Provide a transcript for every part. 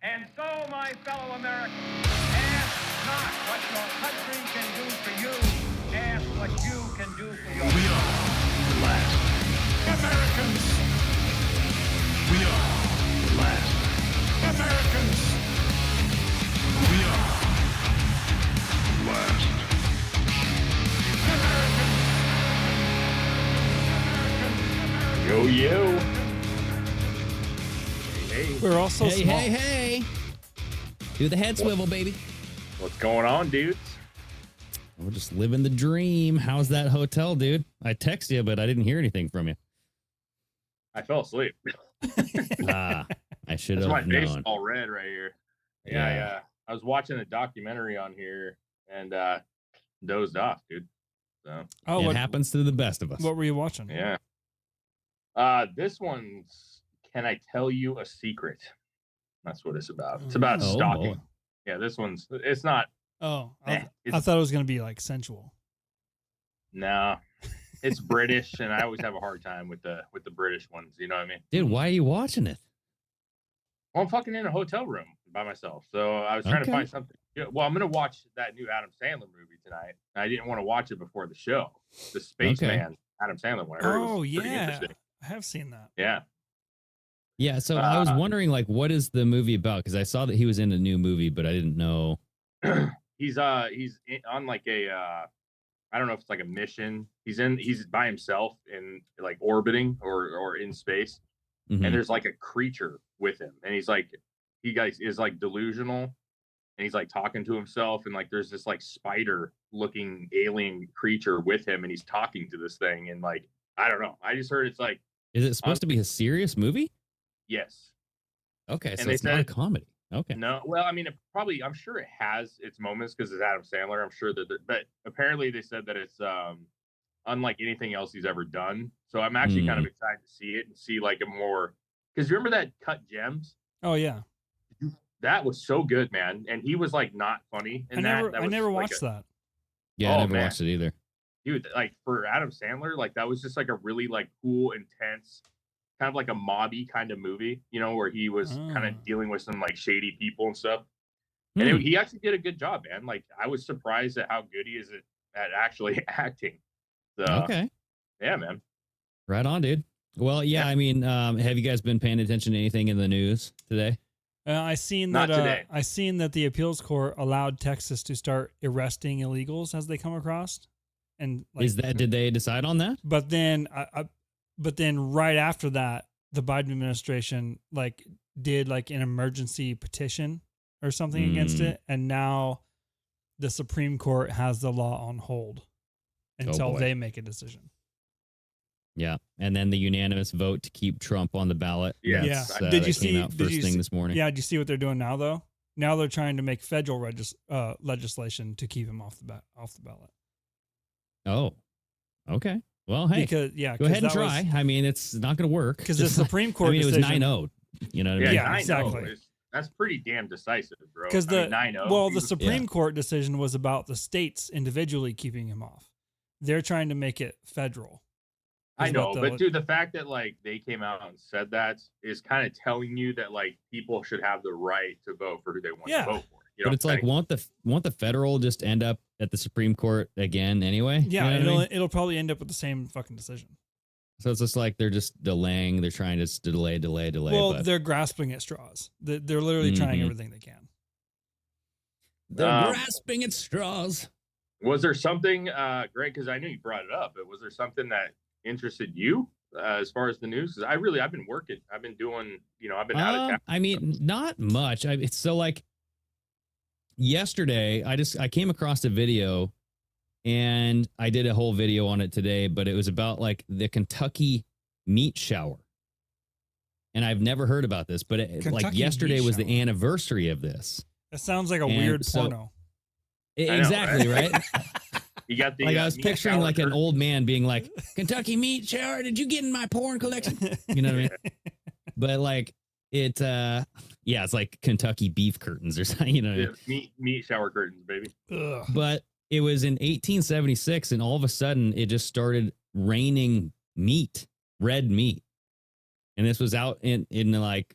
And so, my fellow Americans, ask not what your country can do for you. Ask what you can do for your We are the last Americans. We are the last Americans. We are the last Americans. Yo, yo. Hey, We're all so small. Hey. Do the head swivel, baby. what's going on, dudes? We're just living the dream. How's that hotel, dude? I text you, but I didn't hear anything from you. I fell asleep. I should That's my have face known. all red right here. Yeah. I was watching a documentary on here and dozed off, dude. So Oh, It happens to the best of us. what were you watching? yeah. This one's Can I Tell You a Secret? That's what it's about. It's about Oh, stalking. boy. Yeah, it's not. Oh, Eh, I thought it was going to be like sensual. No, it's British, and I always have a hard time with the British ones. You know what I mean? Dude, why are you watching it? Well, I'm fucking in a hotel room by myself, so I was trying to Okay. find something. Well, I'm gonna watch that new Adam Sandler movie tonight. I didn't want to watch it before the show. The Spaceman Adam Sandler one. I heard it was pretty interesting. I have seen that. Yeah. Yeah, so I was wondering, like, what is the movie about? Because I saw that he was in a new movie, but I didn't know. He's on like a I don't know if it's like a mission. He's by himself in like orbiting or in space, Mhm. and there's like a creature with him, and he is like delusional, and he's like talking to himself, and like there's this like spider looking alien creature with him, and he's talking to this thing, and like I don't know. I just heard it's like Is it supposed to be a serious movie? yes. Okay, so they it's not a said- comedy. Okay. No, well, I mean, I'm sure it has its moments because it's Adam Sandler. I'm sure but apparently they said that it's unlike anything else he's ever done. So I'm actually kind of excited to see it and see like a more, because you remember that Cut Gems? Oh yeah, That was so good, man. And he was like not funny in I that. never was, like, watched that. Yeah, Oh, I never man. watched it either. Dude, like for Adam Sandler, like that was just like a really like cool, intense, kind of like a mobby kind of movie, you know, where he was kind Oh. of dealing with some like shady people and stuff. Hmm. And he actually did a good job, man. Like I was surprised at how good he is at actually acting. So, Okay. yeah, man. Right on, dude. Well, yeah, I mean, have you guys been paying attention to anything in the news today? I seen Not that. today. I seen that the appeals court allowed Texas to start arresting illegals as they come across, and like, Did they decide on that? But then, but then right after that, the Biden administration like did like an emergency petition or something against it, and now the Supreme Court has the law on hold until boy. they make a decision. Yeah, and then the unanimous vote to keep Trump on the ballot. Yeah. That's, Did that you came see? out Did first you thing see, this morning? Yeah. Do you see what they're doing now though? Now they're trying to make federal legislation to keep him off the ballot. Oh, okay. Well, hey, Because go ahead and try. I mean, it's not going to work. Because the Just- Supreme Court I mean, it was decision, 9-0. You know what I Yeah, mean? Yeah, 9-0 exactly. That's pretty damn decisive, bro. Because I mean, 9-0. well, the Jesus. Supreme Court decision was about the states individually keeping him off. They're trying to make it federal. I is know, what but dude, the fact that like they came out and said that is kind of telling you that like people should have the right to vote for who they want Yeah. to vote for. You know But it's what I'm like, saying? won't the federal just end up at the Supreme Court again anyway? Yeah, You know what I mean? it'll probably end up with the same fucking decision. So it's just like they're just delaying. They're trying to just delay. Well, But they're grasping at straws. They're literally trying Mhm. everything they can. they're grasping at straws. Was there something, Greg? Because I knew you brought it up, but was there something that interested you as far as the news? Because I've been working. I've been doing. I've been out of town. I mean, not much. It's so like yesterday, I came across a video, and I did a whole video on it today. But it was about like the Kentucky meat shower, and I've never heard about this. But like Kentucky yesterday meat was shower. the anniversary of this. That sounds like a And weird so- porno. know, Exactly right. You got the. Like I was meat picturing shower like an curtain. old man being like, Kentucky meat shower, did you get in my porn collection? You know what I mean? But like it's like Kentucky beef curtains or something, you know. Yeah, meat shower curtains, baby. Ugh. But it was in 1876 and all of a sudden it just started raining meat, red meat. And this was out in like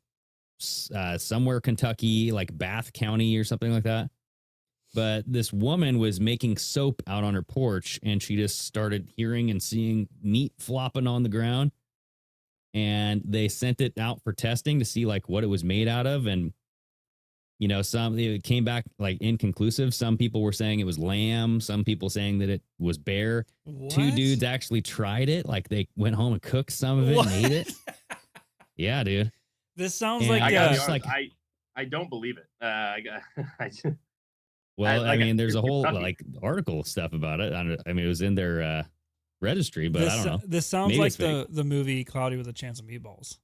somewhere Kentucky, like Bath County or something like that. But this woman was making soap out on her porch, and she just started hearing and seeing meat flopping on the ground. And they sent it out for testing to see like what it was made out of. And, you know, it came back like inconclusive. Some people were saying it was lamb. Some people saying that it was bear. What? 2 dudes actually tried it. Like they went home and cooked some of it and ate it. Yeah, dude. This sounds And like I gotta be just honest, like- I don't believe it. Well, I like, mean, there's a whole Kentucky. like article stuff about it. I mean, it was in their registry, but I don't know. This sounds Maybe like it's fake. the movie Cloudy with a Chance of Meatballs.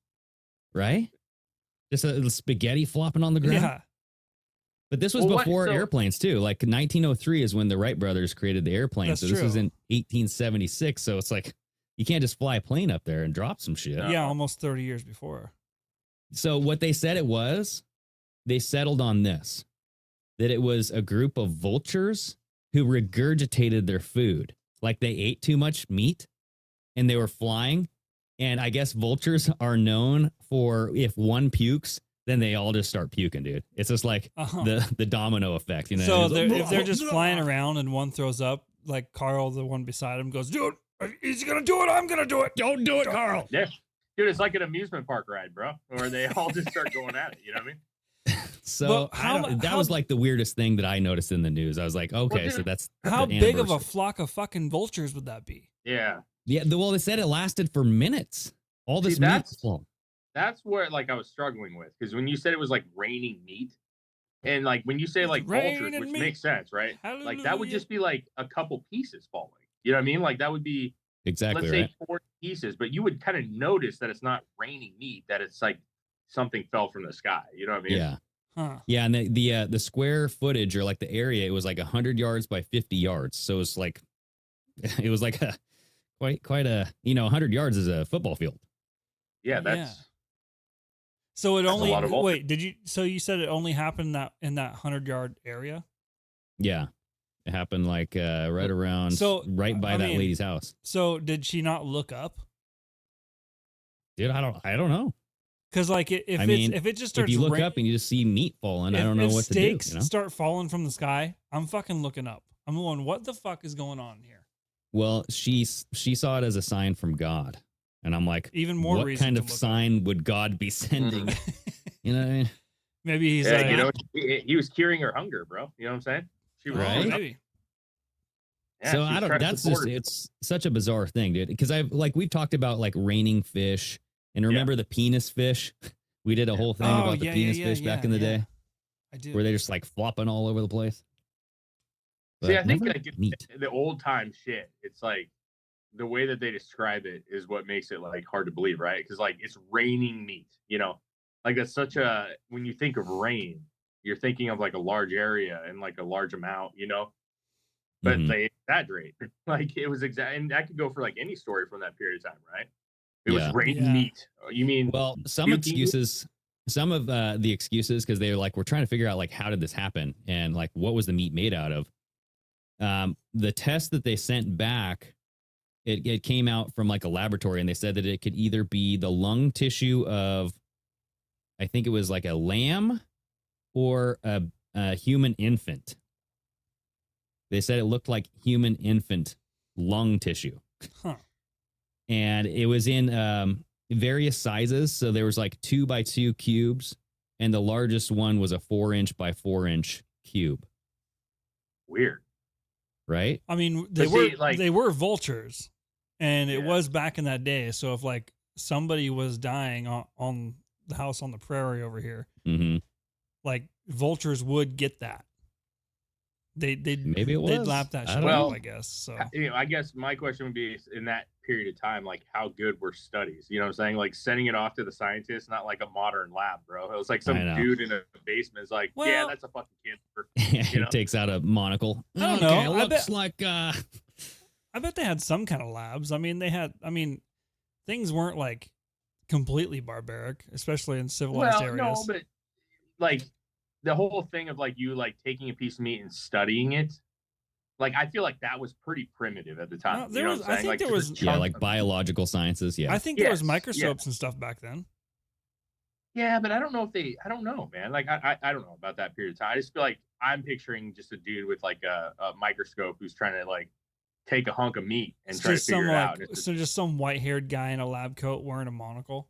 Right? Just a spaghetti flopping on the ground. Yeah. But this was Well, what- before so- airplanes too. Like 1903 is when the Wright brothers created the airplane. That's So this was true. in 1876. So it's like you can't just fly a plane up there and drop some shit. No. Yeah, almost 30 years before. So what they said it was, they settled on this, that it was a group of vultures who regurgitated their food. Like they ate too much meat and they were flying. And I guess vultures are known for if one pukes, then they all just start puking, dude. It's just like Uh-huh. the domino effect, you know? So It's like, if they're just flying around and one throws up, like Carl, the one beside him, goes, "Dude, he's gonna do it. I'm gonna do it. don't do it, Carl. Yeah. Dude, it's like an amusement park ride, bro, where they all just start going at it. You know what I mean? So But how that mu- was how- like the weirdest thing that I noticed in the news. I was like, okay, Well, so dude, that's How the big of a anniversary. flock of fucking vultures would that be?" Yeah. Yeah, well, they said it lasted for minutes. All this See, meat. that's- Well, That's where like I was struggling with, because when you said it was like raining meat, and like when you say It's like vultures, raining which meat. makes sense, right? Like that would Hallelujah. just be like a couple pieces falling. You know what I mean? Like that would be, exactly let's right. say 40 pieces, but you would kind of notice that it's not raining meat, that it's like something fell from the sky. You know what I mean? Yeah. Huh. Yeah, and the square footage or like the area, it was like 100 yards by 50 yards. So it's like it was like a quite a 100 yards is a football field. Yeah, that's Yeah. So it That's a only lot of vultures. wait. Did you? So you said it only happened in that 100-yard area. Yeah, it happened like right around, So, right by I that mean, lady's house. So did she not look up? Dude, I don't know. Because like if it just starts If you look rain- up and you just see meat falling, I if- don't know if what to do. steaks You know? start falling from the sky, I'm fucking looking up. I'm going, what the fuck is going on here? Well, she saw it as a sign from God, and I'm like, Even more what reason kind to of look up. sign would God be sending? You know what I mean? Maybe he's yeah, like, you know, he was curing her hunger, bro. You know what I'm saying? She was Right? maybe. Yeah, So she was I don't. trying to That's support just her. it's such a bizarre thing, dude. Because we've talked about like raining fish, and remember the penis fish? We did a whole thing Oh, about the yeah, penis yeah, fish yeah, back in the yeah. day, I do. where they're just like flopping all over the place. See, But I think never like meat. the old time shit, it's like the way that they describe it is what makes it like hard to believe, right? Because like it's raining meat, you know, like that's such a, when you think of rain, you're thinking of like a large area and like a large amount, you know, but Mhm. they exaggerate. Like it was exact, and that could go for like any story from that period of time, right? It Yeah. was raining Yeah. meat. You mean Well, some puking? excuses, some of the excuses, because they're like, we're trying to figure out like how did this happen and like what was the meat made out of. The test that they sent back, it came out from like a laboratory, and they said that it could either be the lung tissue of, I think it was like a lamb or a human infant. They said it looked like human infant lung tissue. Huh. And it was in various sizes. So there was like 2x2 cubes, and the largest one was a 4-inch by 4-inch cube. weird? Right? I mean, But see, they were vultures, and it Yeah. was back in that day. So if like somebody was dying on the house on the prairie over here, Mm-hmm. like vultures would get that. They'd Maybe it was. they'd lap that I shit don't know. up, I guess. So You know, I guess my question would be, in that period of time, like how good were studies? You know what I'm saying? Like sending it off to the scientists, not like a modern lab, bro. It was like some I know. dude in a basement is like, yeah, Well- that's a fucking cancer. He You know? takes out a monocle. I don't Okay, know. I looks bet- like I bet they had some kind of labs. I mean, things weren't like completely barbaric, especially in civilized Well, no, areas. but like the whole thing of like you like taking a piece of meat and studying it, like I feel like that was pretty primitive at the time. No, there you know was- what I'm I saying? think Like, there just was- a yeah, chunk like of- biological sciences. Yeah. I think there was Yes, microscopes and stuff back then. Yeah, but I don't know if I don't know, man. Like, I don't know about that period of time. I just feel like I'm picturing just a dude with like a microscope who's trying to like take a hunk of meat and It's try to just some figure it out. just some white-haired guy in a lab coat wearing a monocle.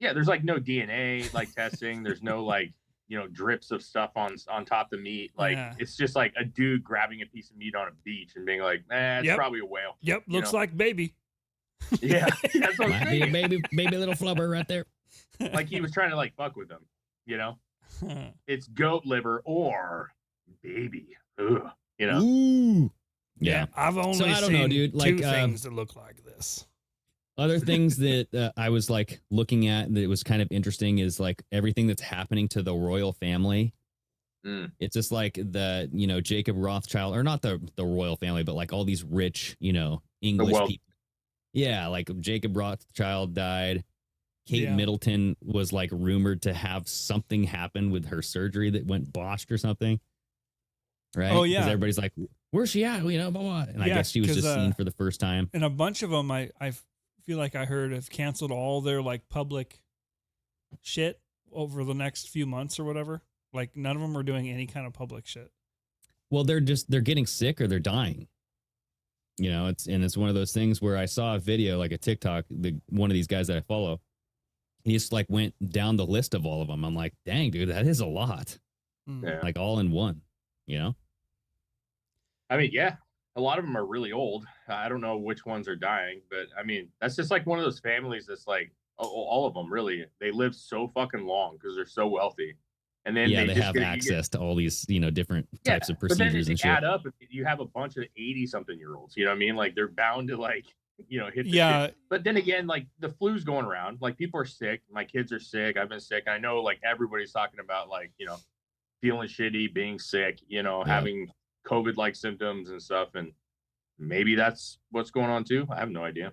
Yeah, there's like no DNA like testing. There's no like, drips of stuff on top of the meat. Like, Yeah. it's just like a dude grabbing a piece of meat on a beach and being like, it's Yep. probably a whale. Yep, looks like baby. Yeah, that's what I'm Might be a saying. baby little flubber right there. Like he was trying to like fuck with them. It's goat liver or baby. Ugh, Ooh. Yeah. I've only So I don't seen know, dude. two Like, things that look like this. other things that I was like looking at that was kind of interesting is like everything that's happening to the royal family. It's just like the, Jacob Rothschild, or not the royal family, but like all these rich, English people. Yeah, like Jacob Rothschild died. Kate Middleton was like rumored to have something happen with her surgery that went botched or something. Right? Oh, yeah. Because everybody's like, where's she at? Blah, blah. And I guess she was just seen for the first time. And a bunch of them, I feel like I heard have canceled all their like public shit over the next few months or whatever. Like none of them are doing any kind of public shit. Well, they're getting sick or they're dying. It's one of those things where I saw a video, like a TikTok, one of these guys that I follow, he just like went down the list of all of them. I'm like, dang, dude, that is a lot. Yeah. Like all in one, I mean, yeah, a lot of them are really old. I don't know which ones are dying, but I mean, that's just like one of those families that's like, all of them really, they live so fucking long because they're so wealthy. And then they have access to all these, different types of procedures and shit. Add up, you have a bunch of 80-something-year-olds. You know what I mean? Like they're bound to like, hit the shit. But then again, like the flu's going around. Like people are sick. My kids are sick. I've been sick. I know like everybody's talking about like, feeling shitty, being sick, having COVID-like symptoms and stuff. And maybe that's what's going on too. I have no idea.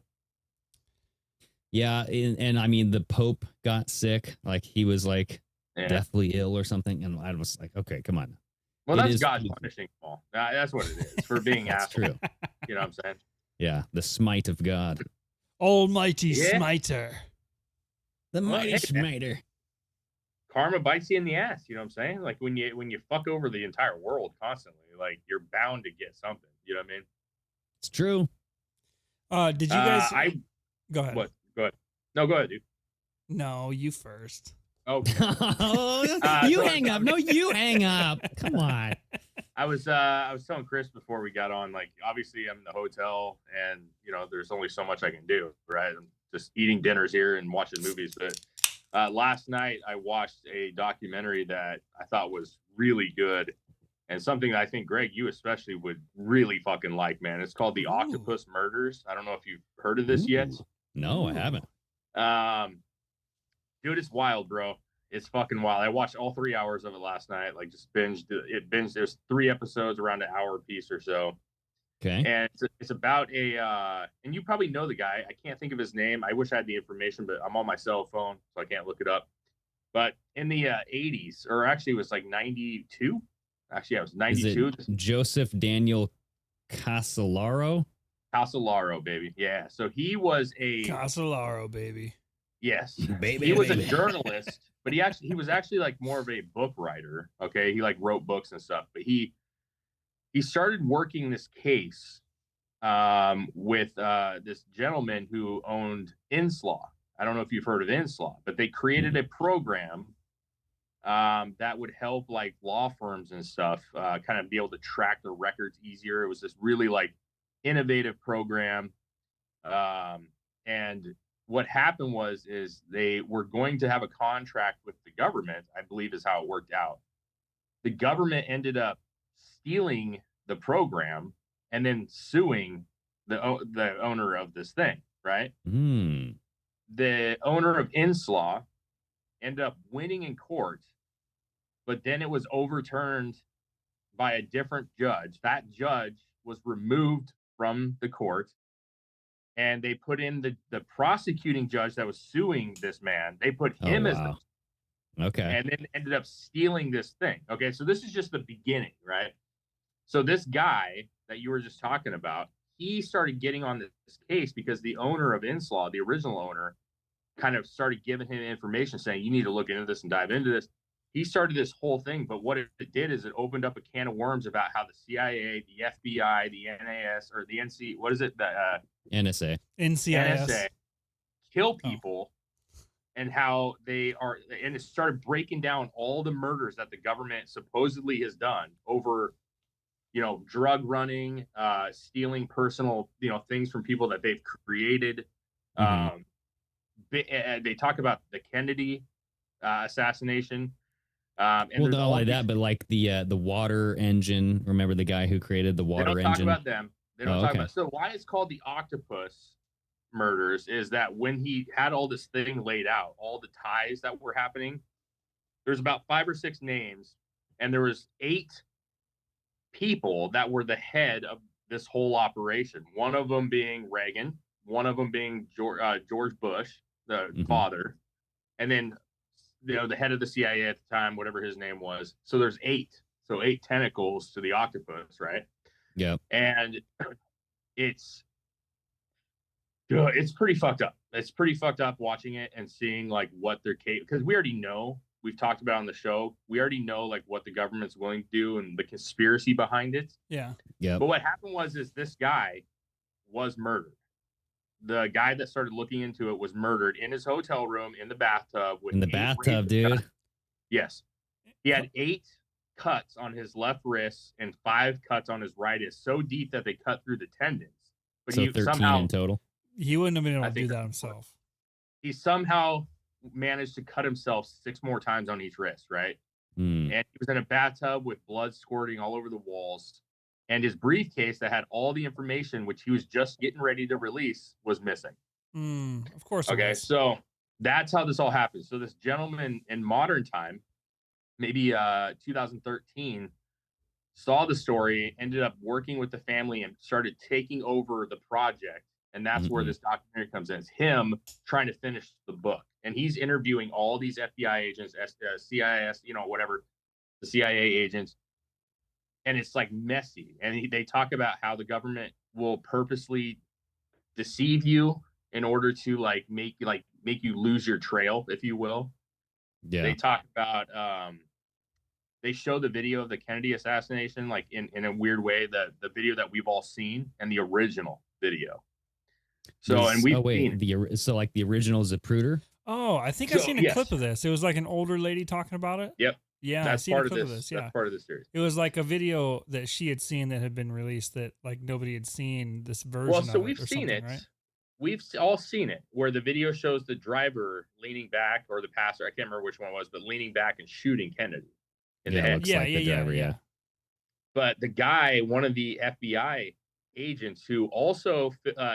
Yeah. And I mean, the Pope got sick. Like he was like, deathly ill or something, and I was like, okay, come on. Well, that's God punishing Paul. That's what it is for being that's asshole. True. You know what I'm saying? Yeah, the smite of God, Almighty Smiter, the mighty smiter. Karma bites you in the ass. You know what I'm saying? Like when you fuck over the entire world constantly, like you're bound to get something. You know what I mean? It's true. Did you guys? Go ahead. What? Go ahead. No, go ahead, dude. No, you first. Okay. You hang up. No, you hang up. Come on. I was telling Chris before we got on, like obviously I'm in the hotel and there's only so much I can do, right? I'm just eating dinners here and watching movies. But last night I watched a documentary that I thought was really good and something that I think Greg, you especially would really fucking like, man. It's called The Octopus Murders. I don't know if you've heard of this yet. No, I haven't. Dude, it's wild, bro. It's fucking wild. I watched all 3 hours of it last night. Like just binged it. There's 3 episodes around an hour piece or so. Okay. And it's about and you probably know the guy. I can't think of his name. I wish I had the information, but I'm on my cell phone, so I can't look it up. But in the 80s, or actually it was like 92. Actually, it was 92. Is it Joseph Daniel Casolaro? Casolaro, baby. Yeah. So he was Casolaro, baby. Yes, baby. He was a journalist, but he was actually like more of a book writer. Okay, he like wrote books and stuff. But he started working this case with this gentleman who owned Inslaw. I don't know if you've heard of Inslaw, but they created a program that would help like law firms and stuff kind of be able to track their records easier. It was this really like innovative program, and what happened is they were going to have a contract with the government, I believe is how it worked out. The government ended up stealing the program and then suing the owner of this thing, right? The owner of Inslaw ended up winning in court, but then it was overturned by a different judge. That judge was removed from the court. And they put in the prosecuting judge that was suing this man. They put him as okay, and then ended up stealing this thing. Okay, so this is just the beginning, right? So this guy that you were just talking about, he started getting on this case because the owner of Inslaw, the original owner, kind of started giving him information saying, you need to look into this and dive into this. He started this whole thing, but what it did is it opened up a can of worms about how the CIA, the FBI, the NAS, or the NC, what is it? The NSA. NCIS. Kill people, and how they are, and it started breaking down all the murders that the government supposedly has done over, drug running, stealing personal, things from people that they've created. They talk about the Kennedy assassination. And Well, there's not all only these, that, but like the water engine. Remember the guy who created the they water don't talk engine? about them. They don't Oh, talk okay. about. So why it's called the Octopus murders is that when he had all this thing laid out, all the ties that were happening, there's about 5 or 6 names, and there was 8 people that were the head of this whole operation. One of them being Reagan, one of them being George Bush, the father, and then the head of the CIA at the time, whatever his name was. So there's 8. So 8 tentacles to the octopus, right? Yeah. And it's pretty fucked up. It's pretty fucked up watching it and seeing like what they're capable, because we already know, we've talked about on the show, we already know like what the government's willing to do and the conspiracy behind it. Yeah. Yeah. But what happened is this guy was murdered. The guy that started looking into it was murdered in his hotel room in the bathtub. In the bathtub, dude. Yes. He had 8 cuts on his left wrist and 5 cuts on his right wrist, so deep that they cut through the tendons. But So he 13 somehow, in total. He wouldn't have been able I to think do that that's himself. he somehow managed to cut himself 6 more times on each wrist, right? And he was in a bathtub with blood squirting all over the walls. And his briefcase that had all the information, which he was just getting ready to release, was missing. Of course. Okay, so that's how this all happened. So this gentleman in modern time, maybe 2013, saw the story, ended up working with the family and started taking over the project. And that's where this documentary comes in. It's him trying to finish the book. And he's interviewing all these FBI agents, CIS, whatever, the CIA agents. And it's like messy. And they talk about how the government will purposely deceive you in order to make you lose your trail, if you will. Yeah. They talk about they show the video of the Kennedy assassination like in a weird way, the video that we've all seen and the original video. So and we've seen so like the original Zapruder. Oh, I think I've seen a clip of this. It was like an older lady talking about it. Yep. Yeah, that's I've seen part a clip of this. Yeah, that's part of the series. It was like a video that she had seen that had been released that like nobody had seen this version. Well, so of we've it or seen it. Right? We've all seen it, where the video shows the driver leaning back, or the passenger, I can't remember which one it was, but leaning back and shooting Kennedy in the head. Yeah. But the guy, one of the FBI agents who also,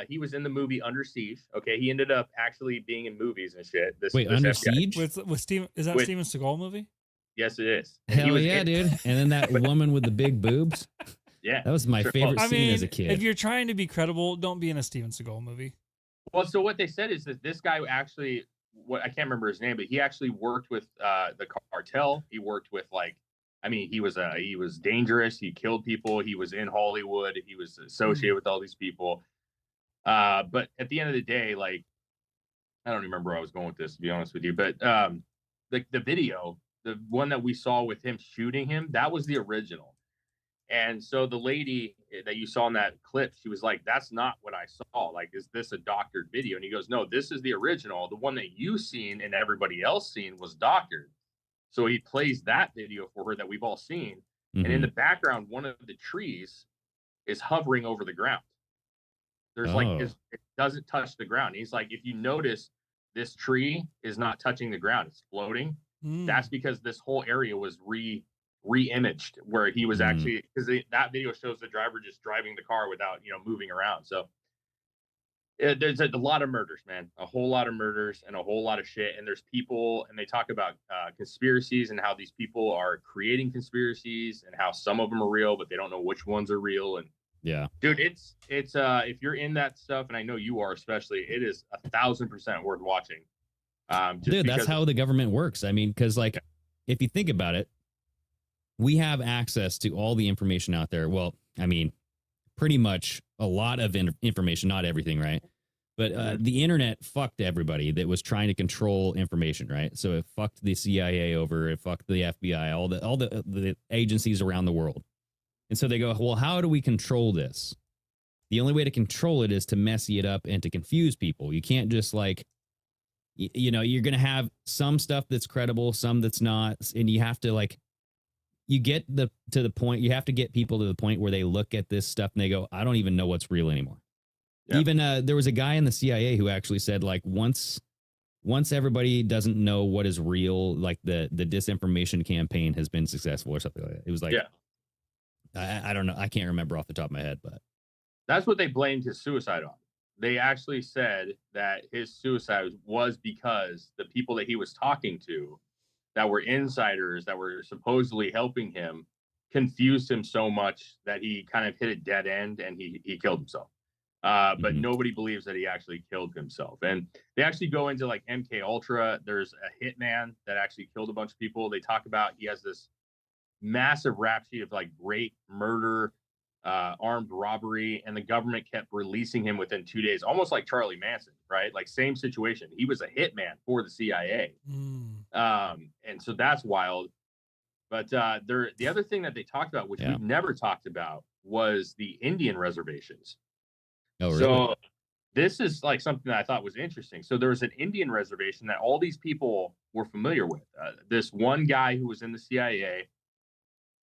he was in the movie Under Siege. Okay, he ended up actually being in movies and shit. Under FBI. Siege? With Steven, is that Steven Seagal movie? Yes, it is. Hell yeah, dude. And then that woman with the big boobs. Yeah. That was my favorite scene as a kid. If you're trying to be credible, don't be in a Steven Seagal movie. Well, so what they said is that this guy actually, I can't remember his name, but he actually worked with the cartel. He worked with he was dangerous. He killed people. He was in Hollywood. He was associated with all these people. But at the end of the day, I don't remember where I was going with this, to be honest with you. But the video, the one that we saw with him shooting him, that was the original. And so the lady that you saw in that clip, she was like, that's not what I saw. Like, is this a doctored video? And he goes, no, this is the original. The one that you seen and everybody else seen was doctored. So he plays that video for her that we've all seen. And in the background, one of the trees is hovering over the ground. There's it doesn't touch the ground. He's like, if you notice, this tree is not touching the ground. It's floating. That's because this whole area was re-imaged, where he was actually, because that video shows the driver just driving the car without moving around. So there's a lot of murders, man, a whole lot of murders and a whole lot of shit. And there's people, and they talk about conspiracies and how these people are creating conspiracies and how some of them are real, but they don't know which ones are real. And yeah, dude, it's if you're in that stuff, and I know you are especially, it is 1,000% worth watching. Dude, that's how the government works. I mean, because if you think about it, we have access to all the information out there. Well, I mean, pretty much a lot of information, not everything, right? But the internet fucked everybody that was trying to control information, right? So it fucked the CIA over, it fucked the FBI, all the agencies around the world. And so they go, well, how do we control this? The only way to control it is to messy it up and to confuse people. You can't just like, you know, you're going to have some stuff that's credible, some that's not. And you have to like, you get to the point, you have to get people to the point where they look at this stuff and they go, I don't even know what's real anymore. Yeah. Even there was a guy in the CIA who actually said like once everybody doesn't know what is real, like the disinformation campaign has been successful or something like that. It was like, I don't know. I can't remember off the top of my head, but that's what they blamed his suicide on. They actually said that his suicide was because the people that he was talking to that were insiders that were supposedly helping him confused him so much that he kind of hit a dead end and he killed himself. But nobody believes that he actually killed himself. And they actually go into like MK Ultra. There's a hitman that actually killed a bunch of people. They talk about he has this massive rap sheet of like rape, murder, armed robbery, and the government kept releasing him within 2 days, almost like Charlie Manson, right? Like same situation. He was a hitman for the CIA. And so that's wild. But the other thing that they talked about, which we've never talked about, was the Indian reservations. Oh, really? So this is like something that I thought was interesting. So there was an Indian reservation that all these people were familiar with. This one guy who was in the CIA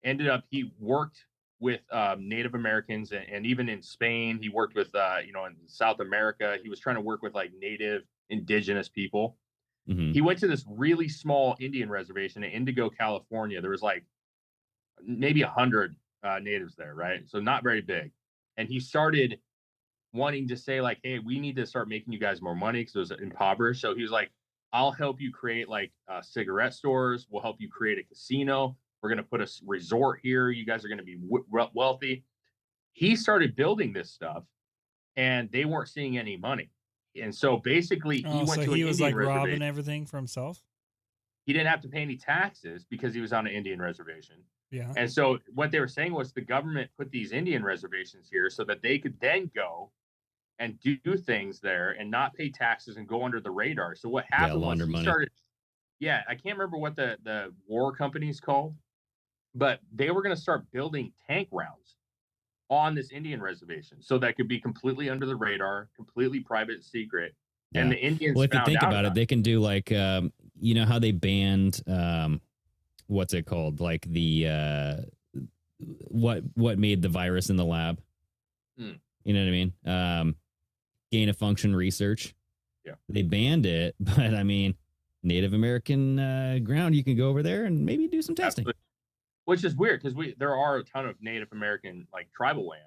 ended up, he worked with Native Americans, and even in Spain, he worked with, in South America, he was trying to work with like native indigenous people. He went to this really small Indian reservation in Indigo, California. There was like maybe 100 natives there, right? So not very big. And he started wanting to say like, hey, we need to start making you guys more money because it was impoverished. So he was like, I'll help you create like cigarette stores. We'll help you create a casino. We're going to put a resort here. You guys are going to be wealthy. He started building this stuff and they weren't seeing any money. And so basically he went to an he was Indian like reservation. robbing everything for himself. He didn't have to pay any taxes because he was on an Indian reservation. Yeah. And so what they were saying was the government put these Indian reservations here so that they could then go and do things there and not pay taxes and go under the radar. So what happened was he started, I can't remember what the war company's called, but they were going to start building tank rounds on this Indian reservation so that could be completely under the radar, completely private, secret. Yeah. And the Indians, well, if you think about it, they can do like, you know how they banned, what's it called? Like the, what made the virus in the lab? You know what I mean? Gain of function research. Yeah. They banned it, but I mean, Native American ground, you can go over there and maybe do some testing. Absolutely. Which is weird because there are a ton of Native American like tribal land.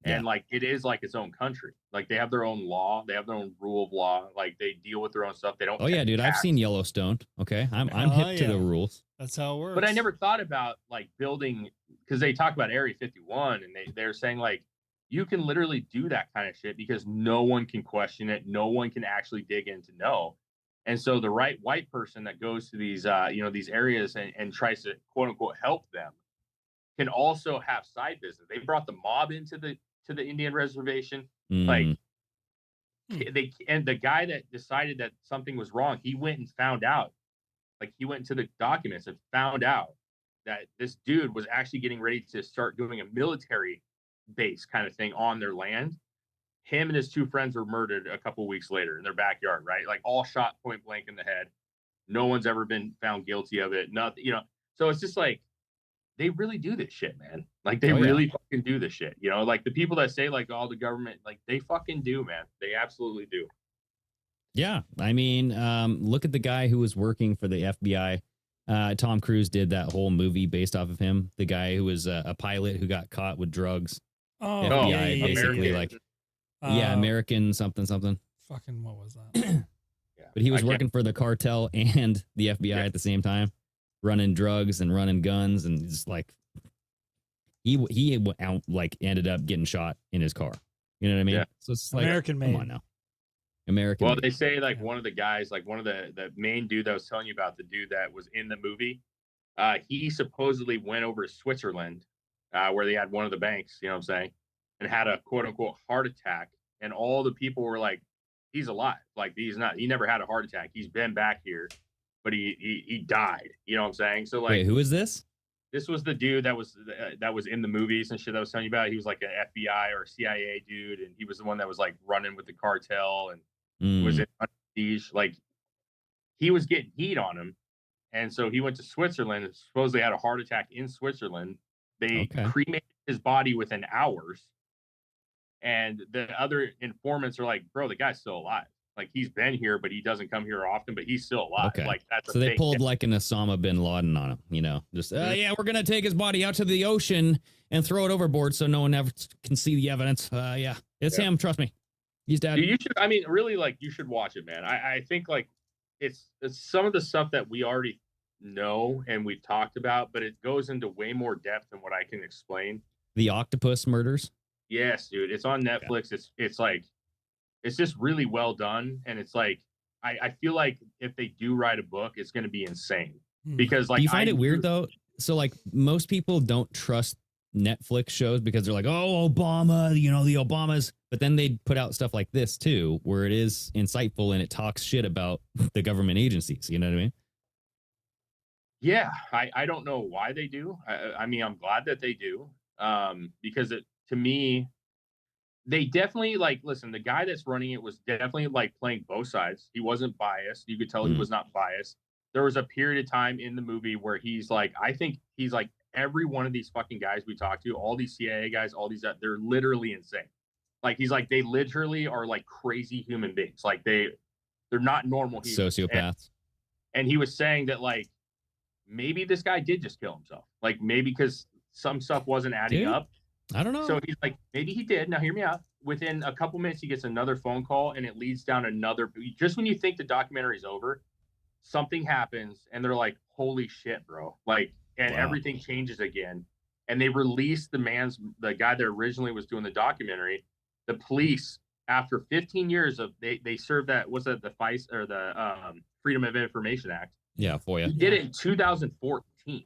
And like it is like its own country. Like they have their own law, they have their own rule of law. Like they deal with their own stuff. They don't. Oh yeah, dude, I've seen Yellowstone. Okay, I'm hip to the rules. That's how it works. But I never thought about like building because they talk about Area 51 and they're saying like you can literally do that kind of shit because no one can question it, no one can actually dig in to know. And so the right white person that goes to these these areas and tries to quote unquote help them can also have side business. They brought the mob into the Indian reservation. Like the guy that decided that something was wrong, he went and found out. Like he went into the documents and found out that this dude was actually getting ready to start doing a military base kind of thing on their land. Him and his two friends were murdered a couple weeks later in their backyard, right? Like all shot point blank in the head. No one's ever been found guilty of it. Nothing, So it's just like, they really do this shit, man. Like they really fucking do this shit. Like the people that say like all the government, like they fucking do, man. They absolutely do. Yeah. I mean, look at the guy who was working for the FBI. Tom Cruise did that whole movie based off of him. The guy who was a pilot who got caught with drugs. Oh, FBI basically American. American something. Fucking what was that? But he was working for the cartel and the FBI at the same time. Running drugs and running guns and just like he ended up getting shot in his car. You know what I mean? Yeah. So it's like American made. Come on now. American. Well, they say like one of the guys, like one of the main dude that I was telling you about, the dude that was in the movie, he supposedly went over to Switzerland, where they had one of the banks, you know what I'm saying, and had a quote unquote heart attack, and all the people were like he's alive. Like he never had a heart attack. He's been back here, but he died. You know what I'm saying? So like, wait, who is this? this was the dude that was in the movies and shit that I was telling you about. He was like an FBI or CIA dude, and he was the one that was like running with the cartel and was in siege. Like he was getting heat on him, and so he went to Switzerland and supposedly had a heart attack in Switzerland. They cremated his body within hours, and the other informants are like, "Bro, the guy's still alive. Like he's been here, but he doesn't come here often, but he's still alive." Okay. Like that's so they pulled like an Osama bin Laden on him, you know, just yeah, we're gonna take his body out to the ocean and throw it overboard so no one ever can see the evidence. Yeah, it's him. Trust me, he's dead. You should. I mean, really, like you should watch it, man. I think like it's some of the stuff that we already know and we've talked about, but it goes into way more depth than what I can explain. The Octopus murders. Yes, dude. It's on Netflix. Okay. It's like. It's just really well done, and it's like I feel like if they do write a book, it's going to be insane. Because like, do you find it weird though? So like most people don't trust Netflix shows because they're like, oh, Obama, you know, the Obamas, but then they put out stuff like this too, where it is insightful and it talks shit about the government agencies. You know what I mean? Yeah, I don't know why they do. I mean, I'm glad that they do, because it to me. They definitely like listen, the guy that's running it was definitely like playing both sides. He wasn't biased. You could tell he was not biased. There was a period of time in the movie where he's like, I think he's like every one of these fucking guys we talked to, all these CIA guys, all these, they're literally insane. Like he's like, they literally are like crazy human beings. Like they're not normal humans. Sociopaths. And he was saying that like, maybe this guy did just kill himself. Like maybe because some stuff wasn't adding up. I don't know. So he's like, maybe he did. Now, hear me out. Within a couple minutes, he gets another phone call, and it leads down another. Just when you think the documentary's over, something happens, and they're like, "Holy shit, bro!" Like, and everything changes again. And they release the guy that originally was doing the documentary. The police, after 15 years of they served that, was it the FICE or the Freedom of Information Act? Yeah, for you. He did it in 2014.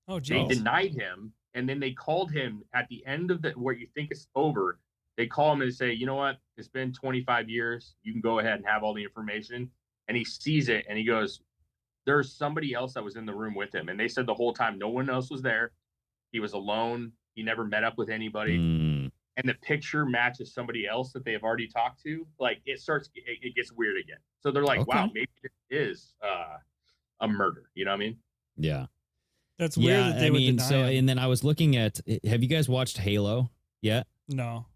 Oh, geez. They denied him. And then they called him at the end of where you think it's over. They call him and say, you know what? It's been 25 years. You can go ahead and have all the information. And he sees it and he goes, there's somebody else that was in the room with him. And they said the whole time, no one else was there. He was alone. He never met up with anybody. And the picture matches somebody else that they have already talked to. Like it gets weird again. So they're like, wow, maybe it is a murder. You know what I mean? Yeah. That's weird. Yeah, that they would deny so, him. and then I was looking at, have you guys watched Halo yet? No.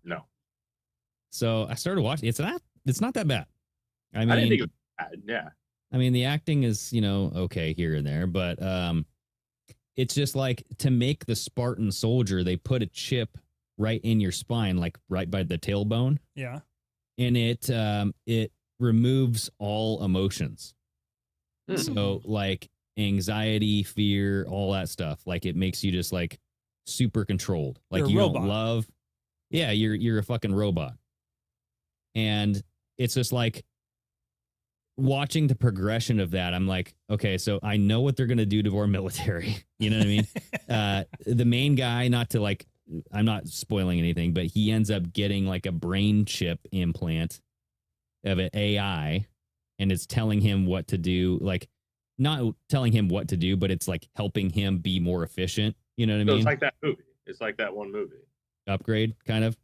So I started watching. It's not that bad. I mean, I didn't think it was bad. Yeah. I mean, the acting is, you know, okay here and there, but it's just like to make the Spartan soldier, they put a chip right in your spine, like right by the tailbone. Yeah. And it removes all emotions. So like anxiety, fear, all that stuff. Like it makes you just like super controlled. Like you don't love. Yeah, you're a fucking robot. And it's just like watching the progression of that. I'm like, okay, so I know what they're gonna do to our military. You know what I mean? The main guy, not to like, I'm not spoiling anything, but he ends up getting like a brain chip implant of an AI, and it's telling him what to do. Like, not telling him what to do, but it's like helping him be more efficient. You know what I mean? It's like that movie. It's like that one movie. Upgrade, kind of.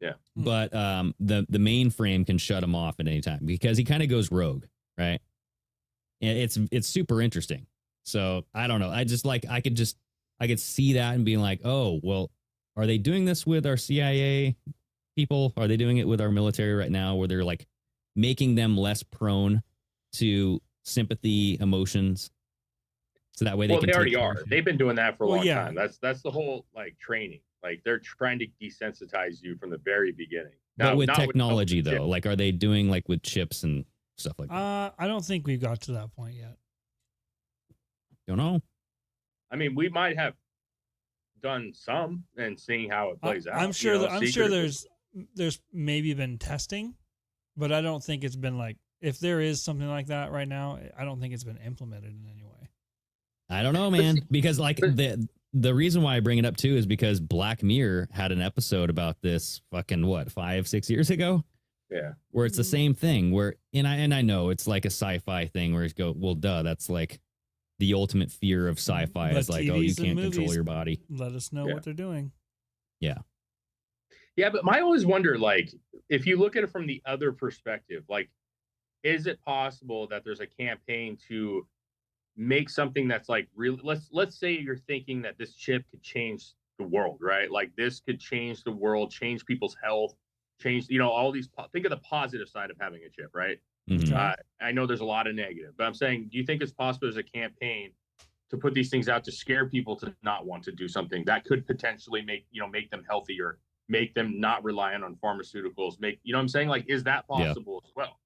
Yeah. But the mainframe can shut him off at any time because he kind of goes rogue, right? And it's super interesting. So I don't know. I just like I could see that and being like, oh well, are they doing this with our CIA people? Are they doing it with our military right now, where they're like making them less prone to sympathy, emotions, so that way they can. They already are. They've been doing that for a long yeah. time. That's the whole like training. Like they're trying to desensitize you from the very beginning. Now, but with technology though, like are they doing like with chips and stuff like that? I don't think we've got to that point yet. Don't know. I mean, we might have done some and seeing how it plays out. I'm sure there's maybe been testing, but I don't think it's been like, if there is something like that right now, I don't think it's been implemented in any way. I don't know, man, because like the reason why I bring it up too is because Black Mirror had an episode about this fucking 5-6 years ago, Yeah. Where it's the same thing where, and I know it's like a sci-fi thing where you go, well, duh, that's like the ultimate fear of sci-fi But is like, oh, you TVs and can't control movies your body. let us know what they're doing. Yeah. Yeah, but I always wonder, like, if you look at it from the other perspective, like, is it possible that there's a campaign to make something that's like really, let's say you're thinking that this chip could change the world, right? Like this could change the world, change people's health, change, all these, think of the positive side of having a chip, right? Mhm. Okay. I know there's a lot of negative, but I'm saying, do you think it's possible there's a campaign to put these things out to scare people to not want to do something that could potentially make them healthier, make them not reliant on pharmaceuticals, make, what I'm saying? Like, is that possible as well?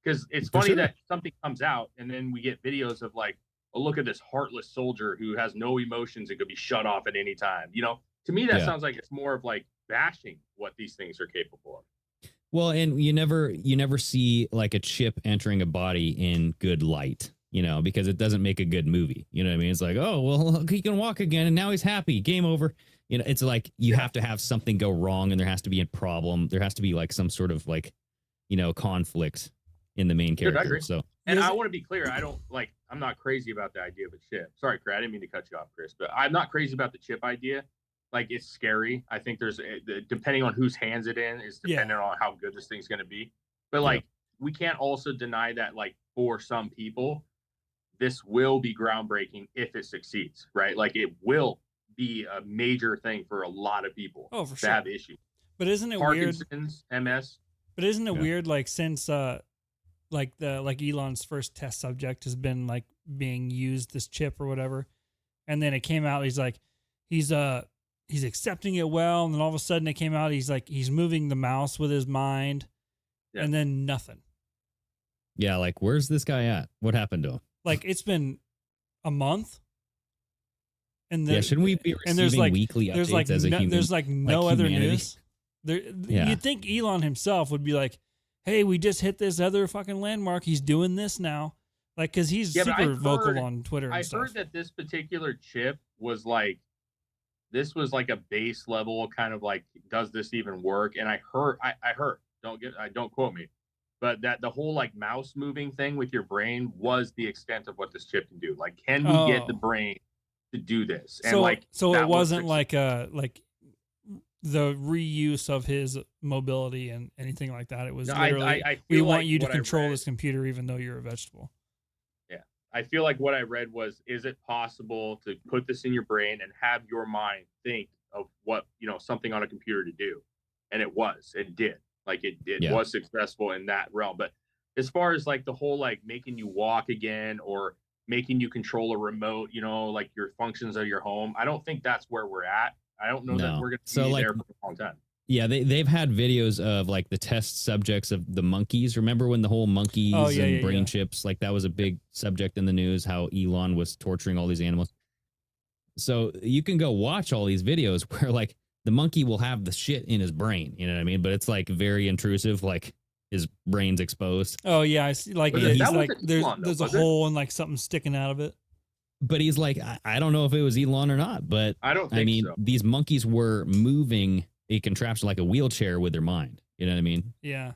Because it's For funny sure. that something comes out and then we get videos of like, oh, look at this heartless soldier who has no emotions and could be shut off at any time. To me, that Yeah. sounds like it's more of like bashing what these things are capable of. Well, and you never see like a chip entering a body in good light, because it doesn't make a good movie. You know what I mean? It's like, oh, well, he can walk again and now he's happy. Game over. It's like you have to have something go wrong and there has to be a problem. There has to be like some sort of like, conflict in the main character. I agree. So, and I want to be clear, I'm not crazy about the idea of a chip. Sorry, Chris, I didn't mean to cut you off, Chris, but I'm not crazy about the chip idea. Like, it's scary. I think there's, depending on whose hands it in, is dependent on how good this thing's going to be. But like, we can't also deny that, like, for some people, this will be groundbreaking if it succeeds, right? Like, it will be a major thing for a lot of people. Oh, for to sure. have issues. But isn't it Parkinson's, weird? MS. But isn't it weird? Like, since like Elon's first test subject has been like being used, this chip or whatever, and then it came out, he's like, he's accepting it well, and then all of a sudden it came out, he's moving the mouse with his mind, and then nothing. Yeah, like, where's this guy at? What happened to him? Like, it's been a month. And shouldn't we be receiving weekly updates as a human? There's like no other humanity? news. You'd think Elon himself would be like, hey, we just hit this other fucking landmark. He's doing this now. Like, because he's super vocal on Twitter and stuff. I heard that this particular chip was like, this was like a base level kind of like, does this even work? And I heard, don't quote me, but that the whole like mouse moving thing with your brain was the extent of what this chip can do. Like, can we get the brain to do this? And so it wasn't like the reuse of his mobility and anything like that. It was literally, we want you to control this computer even though you're a vegetable. Yeah. I feel like what I read was, is it possible to put this in your brain and have your mind think of what, something on a computer to do? And it did. Like, it was successful in that realm. But as far as like the whole, like making you walk again or making you control a remote, like your functions of your home, I don't think that's where we're at. I don't know that we're going to be there for a long time. Yeah, they've had videos of like the test subjects of the monkeys. Remember when the whole monkeys and brain chips, like that was a big subject in the news, how Elon was torturing all these animals. So you can go watch all these videos where like the monkey will have the shit in his brain, you know what I mean? But it's like very intrusive, like his brain's exposed. Oh yeah, I see. Like, he's like, there's a hole and like something sticking out of it. But he's like, I don't know if it was Elon or not, but I don't think so. These monkeys were moving a contraption like a wheelchair with their mind. You know what I mean? Yeah.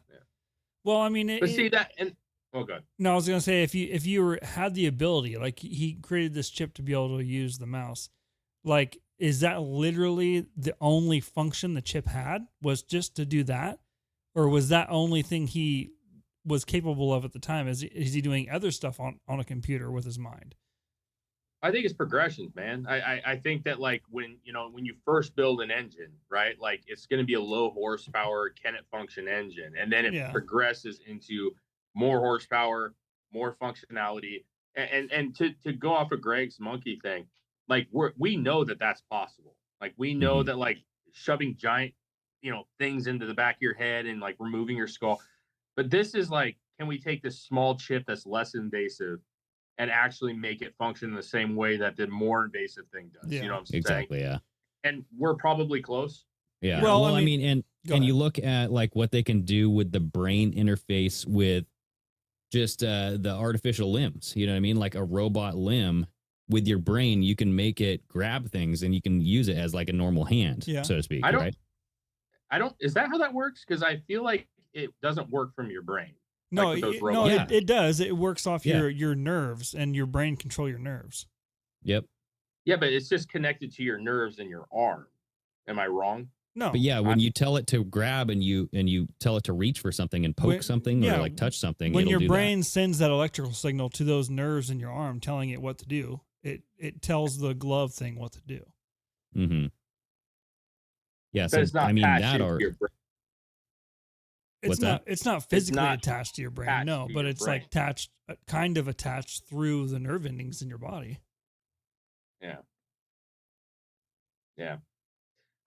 Well, I mean, but see that, and God. No, I was gonna say, if you had the ability, like he created this chip to be able to use the mouse, like, is that literally the only function the chip had, was just to do that, or was that only thing he was capable of at the time? Is he doing other stuff on a computer with his mind? I think it's progressions, man. I think that like when you first build an engine, right? Like, it's going to be a low horsepower, can it function engine, and then it progresses into more horsepower, more functionality, and to go off of Greg's monkey thing, like we know that that's possible. Like, we know that like shoving giant, things into the back of your head and like removing your skull, but this is like, can we take this small chip that's less invasive and actually make it function in the same way that the more invasive thing does? Yeah. You know what I'm saying? Exactly, yeah. And we're probably close. Yeah. Well, I mean and you look at like what they can do with the brain interface with just the artificial limbs. You know what I mean? Like a robot limb with your brain, you can make it grab things and you can use it as like a normal hand, so to speak. Is that how that works? Because I feel like it doesn't work from your brain. No, with those no, robots. Yeah. it does. It works off Yeah. your nerves, and your brain control your nerves. Yep. Yeah, but it's just connected to your nerves in your arm. Am I wrong? No, But yeah, when you tell it to grab and you tell it to reach for something and poke something or like touch something, when it'll your do brain sends that electrical signal to those nerves in your arm, telling it what to do, it tells the glove thing what to do. that. Mm-hmm. Yeah, But so it's not I mean attached that to or your brain. What's that? It's not physically not attached to your brain, attached no, to but your it's brain. like attached, kind of attached through the nerve endings in your body. Yeah. Yeah.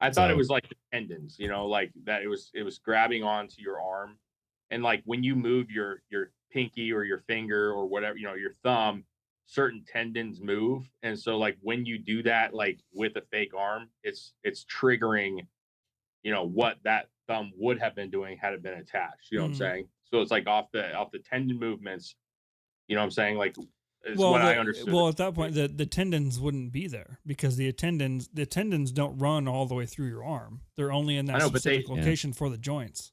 I thought it So- was like the tendons, like that it was grabbing onto your arm. And like when you move your pinky or your finger or whatever, your thumb, certain tendons move. And so like when you do that, like with a fake arm, it's triggering, what that thumb would have been doing had it been attached. You know what I'm saying? So it's like off the tendon movements, you know what I'm saying? Like is what I understood. Well, at that point, the tendons wouldn't be there because the tendons don't run all the way through your arm. They're only in that specific location for the joints.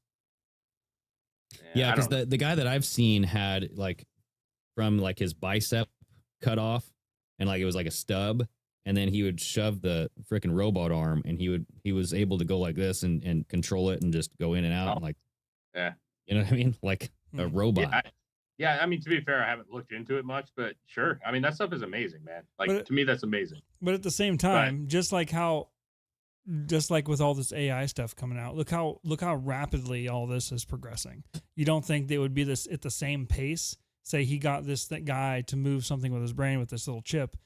Yeah, because the guy that I've seen had like from like his bicep cut off and like it was like a stub, and then he would shove the freaking robot arm and he was able to go like this and control it and just go in and out and like, yeah, you know what I mean? Like a robot. Yeah, I mean, to be fair, I haven't looked into it much, but sure. I mean, that stuff is amazing, man. Like, to me, that's amazing. But at the same time, just like with all this AI stuff coming out, look how rapidly all this is progressing. You don't think they would be this at the same pace? Say he got that guy to move something with his brain with this little chip.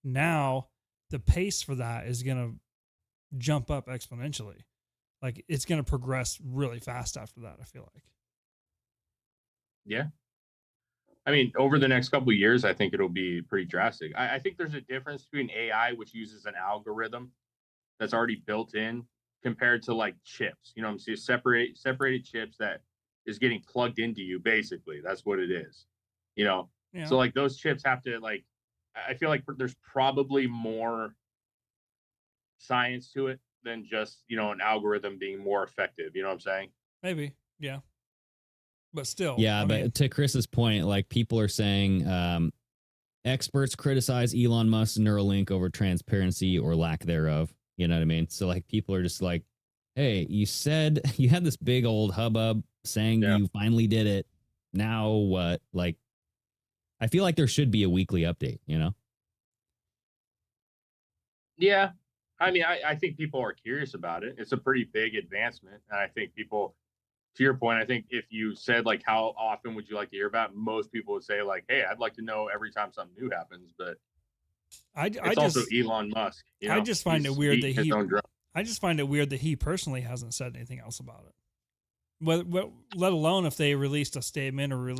Now, the pace for that is going to jump up exponentially. Like, it's going to progress really fast after that, I feel like. Yeah. I mean, over the next couple of years, I think it'll be pretty drastic. I think there's a difference between AI, which uses an algorithm that's already built in, compared to like chips. You know what I'm saying? Separated chips that is getting plugged into you. Basically, that's what it is. Yeah. So like those chips have to like. I feel like there's probably more science to it than just an algorithm being more effective. You know what I'm saying? Maybe, yeah. But still, yeah. But to Chris's point, like people are saying, experts criticize Elon Musk's Neuralink over transparency or lack thereof. You know what I mean? So like people are just like, hey, you said you had this big old hubbub saying you finally did it. Now what? Like, I feel like there should be a weekly update, Yeah. I mean, I think people are curious about it. It's a pretty big advancement. And I think people, to your point, I think if you said like, how often would you like to hear about it? Most people would say like, hey, I'd like to know every time something new happens. But it's also Elon Musk. I just find it weird that I just find it weird that he personally hasn't said anything else about it. Let alone if they released a statement or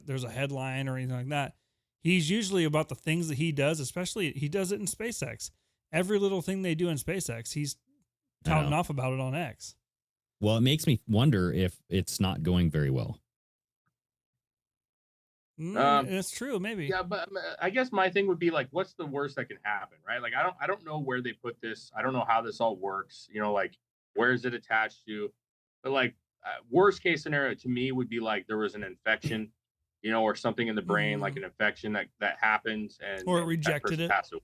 there's a headline or anything like that. He's usually about the things that he does, especially he does it in SpaceX. Every little thing they do in SpaceX, he's touting off about it on X. Well, it makes me wonder if it's not going very well. It's true, maybe. Yeah, but I guess my thing would be like, what's the worst that can happen, right? Like, I don't know where they put this. I don't know how this all works. Like, where is it attached to? But like, worst case scenario to me would be like there was an infection, or something in the brain, like an infection that happened, or it rejected it. Passed away.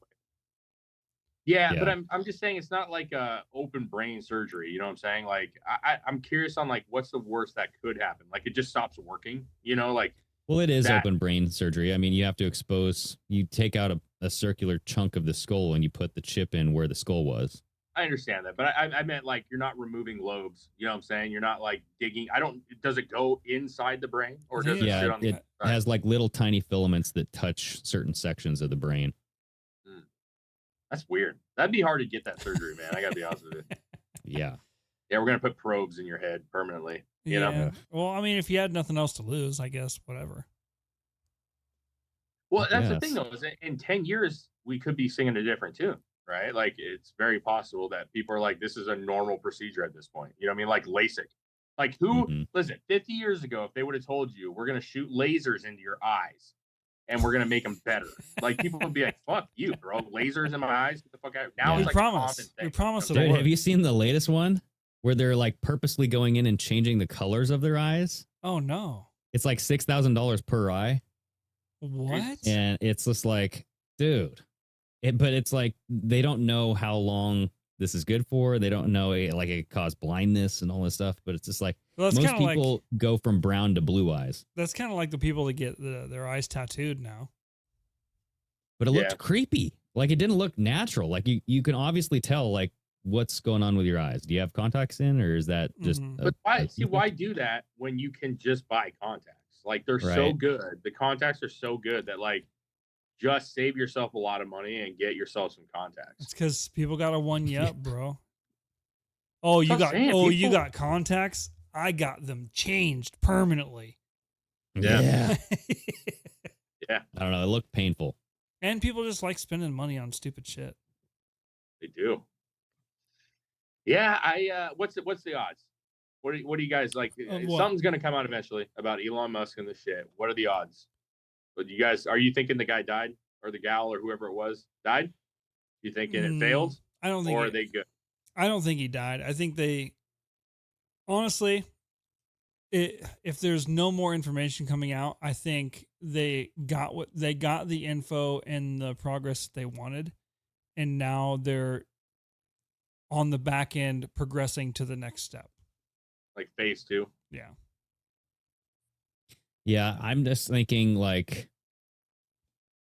Yeah, but I'm just saying it's not like a open brain surgery. You know what I'm saying? Like, I'm curious on like what's the worst that could happen. Like, it just stops working. Like. Well, it is open brain surgery. I mean, you have to you take out a circular chunk of the skull and you put the chip in where the skull was. I understand that, but I meant like you're not removing lobes. You know what I'm saying? You're not like digging. Does it go inside the brain or does it sit on the it has like little tiny filaments that touch certain sections of the brain. That's weird. That'd be hard to get that surgery, man. I gotta be honest with you. Yeah. Yeah, we're gonna put probes in your head permanently. You know? Well, I mean, if you had nothing else to lose, I guess whatever. Well, that's the thing, though. Is in 10 years we could be singing a different tune, right? Like it's very possible that people are like, "This is a normal procedure at this point." You know what I mean? Like LASIK. Like who? Listen, 50 years ago, if they would have told you we're gonna shoot lasers into your eyes and we're gonna make them better, like people would be like, "Fuck you, bro! Lasers in my eyes, get the fuck out!" Now it's like promise. We promise. Dude, have you seen the latest one? where they're like purposely going in and changing the colors of their eyes. Oh no. It's like $6,000 per eye. What? And it's just like, dude. But it's like they don't know how long this is good for. They don't know it caused blindness and all this stuff. But it's just like Well, that's most kinda people go from brown to blue eyes. That's kind of like the people that get their eyes tattooed now. But it looked creepy. Like it didn't look natural. Like you can obviously tell like what's going on with your eyes. Do you have contacts in, or is that just? But why do that when you can just buy contacts? Like they're so good. The contacts are so good that like just save yourself a lot of money and get yourself some contacts. It's because people got to one you up, bro. Oh, you got contacts. I got them changed permanently. Yeah. Yeah. I don't know. It looked painful. And people just like spending money on stupid shit. They do. Yeah, what's the odds? What do you guys like? Something's gonna come out eventually about Elon Musk and the shit. What are the odds? But you guys, are you thinking the guy died, or the gal, or whoever it was died? You thinking it failed? I don't think. Or are they good? I don't think he died. I think they. Honestly, if there's no more information coming out, I think they got the info and the progress they wanted, and now they're on the back end progressing to the next step. Like phase 2. Yeah. Yeah, I'm just thinking like,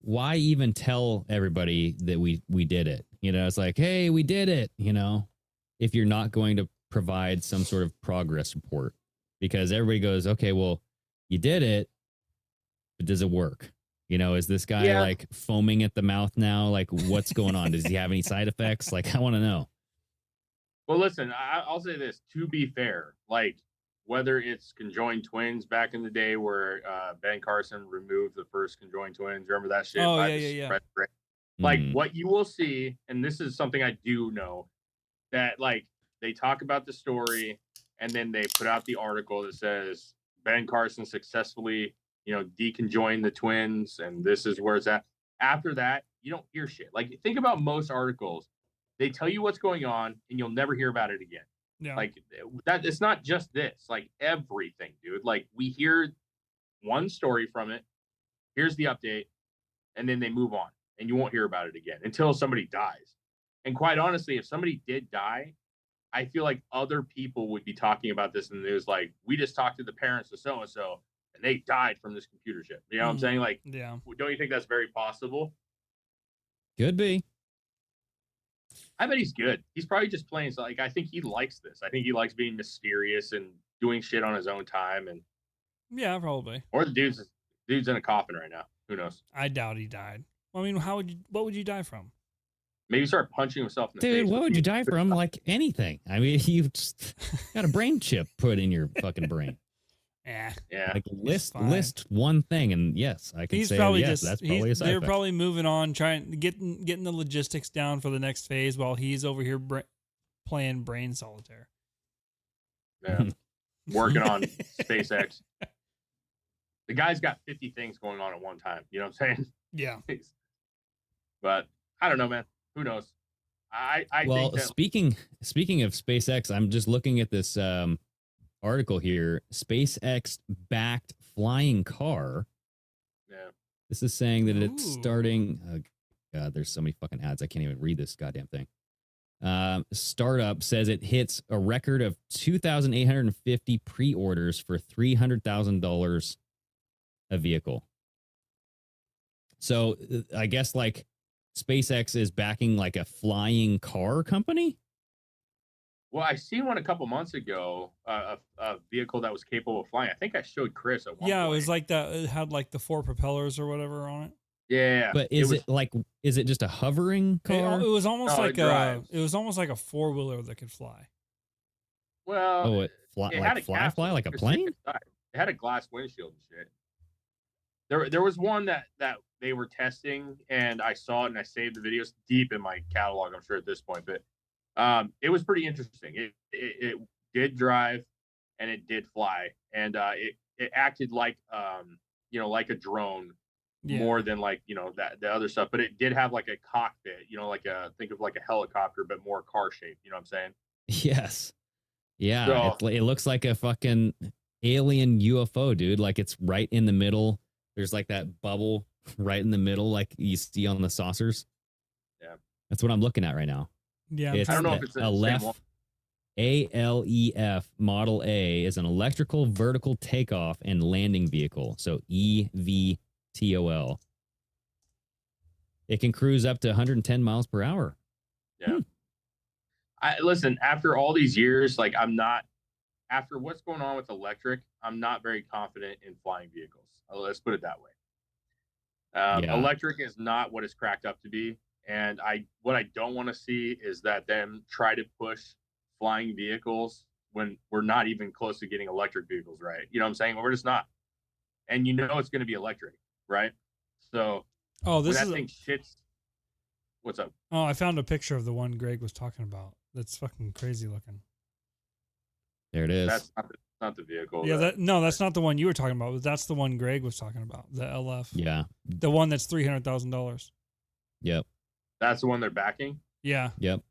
why even tell everybody that we did it? You know, it's like, hey, we did it. You know, if you're not going to provide some sort of progress report, because everybody goes, okay, well, you did it, but does it work? You know, is this guy like foaming at the mouth now? Like, what's going on? Does he have any side effects? Like, I want to know. Well, listen, I'll say this, to be fair, like whether it's conjoined twins back in the day where Ben Carson removed the first conjoined twins, remember that shit? Oh, yeah. Like what you will see, and this is something I do know, that like they talk about the story and then they put out the article that says Ben Carson successfully, deconjoined the twins and this is where it's at. After that, you don't hear shit. Like think about most articles. They tell you what's going on and you'll never hear about it again. Yeah. Like that, it's not just this, like everything, dude. Like we hear one story from it, here's the update, and then they move on and you won't hear about it again until somebody dies. And quite honestly, if somebody did die, I feel like other people would be talking about this in the news. Like, we just talked to the parents of so-and-so and they died from this computer chip. You know what I'm saying? Like, don't you think that's very possible? Could be. I bet he's good. He's probably just playing. So, like, I think he likes this. I think he likes being mysterious and doing shit on his own time. And yeah, probably. Or the dude's in a coffin right now. Who knows? I doubt he died. Well, I mean, what would you die from? Maybe start punching himself in the face. Dude, what would you die from? Like anything. I mean, you just got a brain chip put in your fucking brain. Yeah. Like list one thing, and yes, I can say probably yes. That's probably a side They're effect. probably moving on, getting the logistics down for the next phase, while he's over here playing brain solitaire. Yeah, working on SpaceX. The guy's got 50 things going on at one time. You know what I'm saying? Yeah. But I don't know, man. Who knows? I well, think that... speaking of SpaceX, I'm just looking at this article here. SpaceX backed flying car. Yeah. This is saying that it's starting. Oh God, there's so many fucking ads. I can't even read this goddamn thing. Startup says it hits a record of 2,850 pre-orders for $300,000 a vehicle. So I guess like SpaceX is backing like a flying car company. Well, I seen one a couple months ago, a vehicle that was capable of flying. I think I showed Chris at one point. Yeah, it was like that. It had like the 4 propellers or whatever on it. Yeah, but is it just a hovering car? It was almost like it was almost like a 4-wheeler that could fly. Well, it fly like a plane. It had a glass windshield and shit. There was one that they were testing, and I saw it and I saved the videos deep in my catalog, I'm sure at this point, but it was pretty interesting. It did drive and it did fly, and it acted like like a drone more than like that the other stuff, but it did have like a cockpit, think of like a helicopter but more car shaped, you know what I'm saying? Yes. Yeah, So- it looks like a fucking alien UFO, dude. Like it's right in the middle. There's like that bubble right in the middle, like you see on the saucers. Yeah. That's what I'm looking at right now. Yeah, It's I don't know if the it's the same one. ALEF Model A is an electrical vertical takeoff and landing vehicle. So EVTOL. It can cruise up to 110 miles per hour. Yeah. Listen, after all these years, like after what's going on with electric, I'm not very confident in flying vehicles. Let's put it that way. Yeah. Electric is not what it's cracked up to be. And what I don't want to see is that them try to push flying vehicles when we're not even close to getting electric vehicles right. You know what I'm saying? We're just not. And it's going to be electric, right? So Oh, when this that is. thing shits, what's up? Oh, I found a picture of the one Greg was talking about. That's fucking crazy looking. There it is. That's not the vehicle. Yeah, that's not the one you were talking about. But that's the one Greg was talking about. The LF. Yeah. The one that's $300,000. Yep. That's the one they're backing. Yeah. Yep.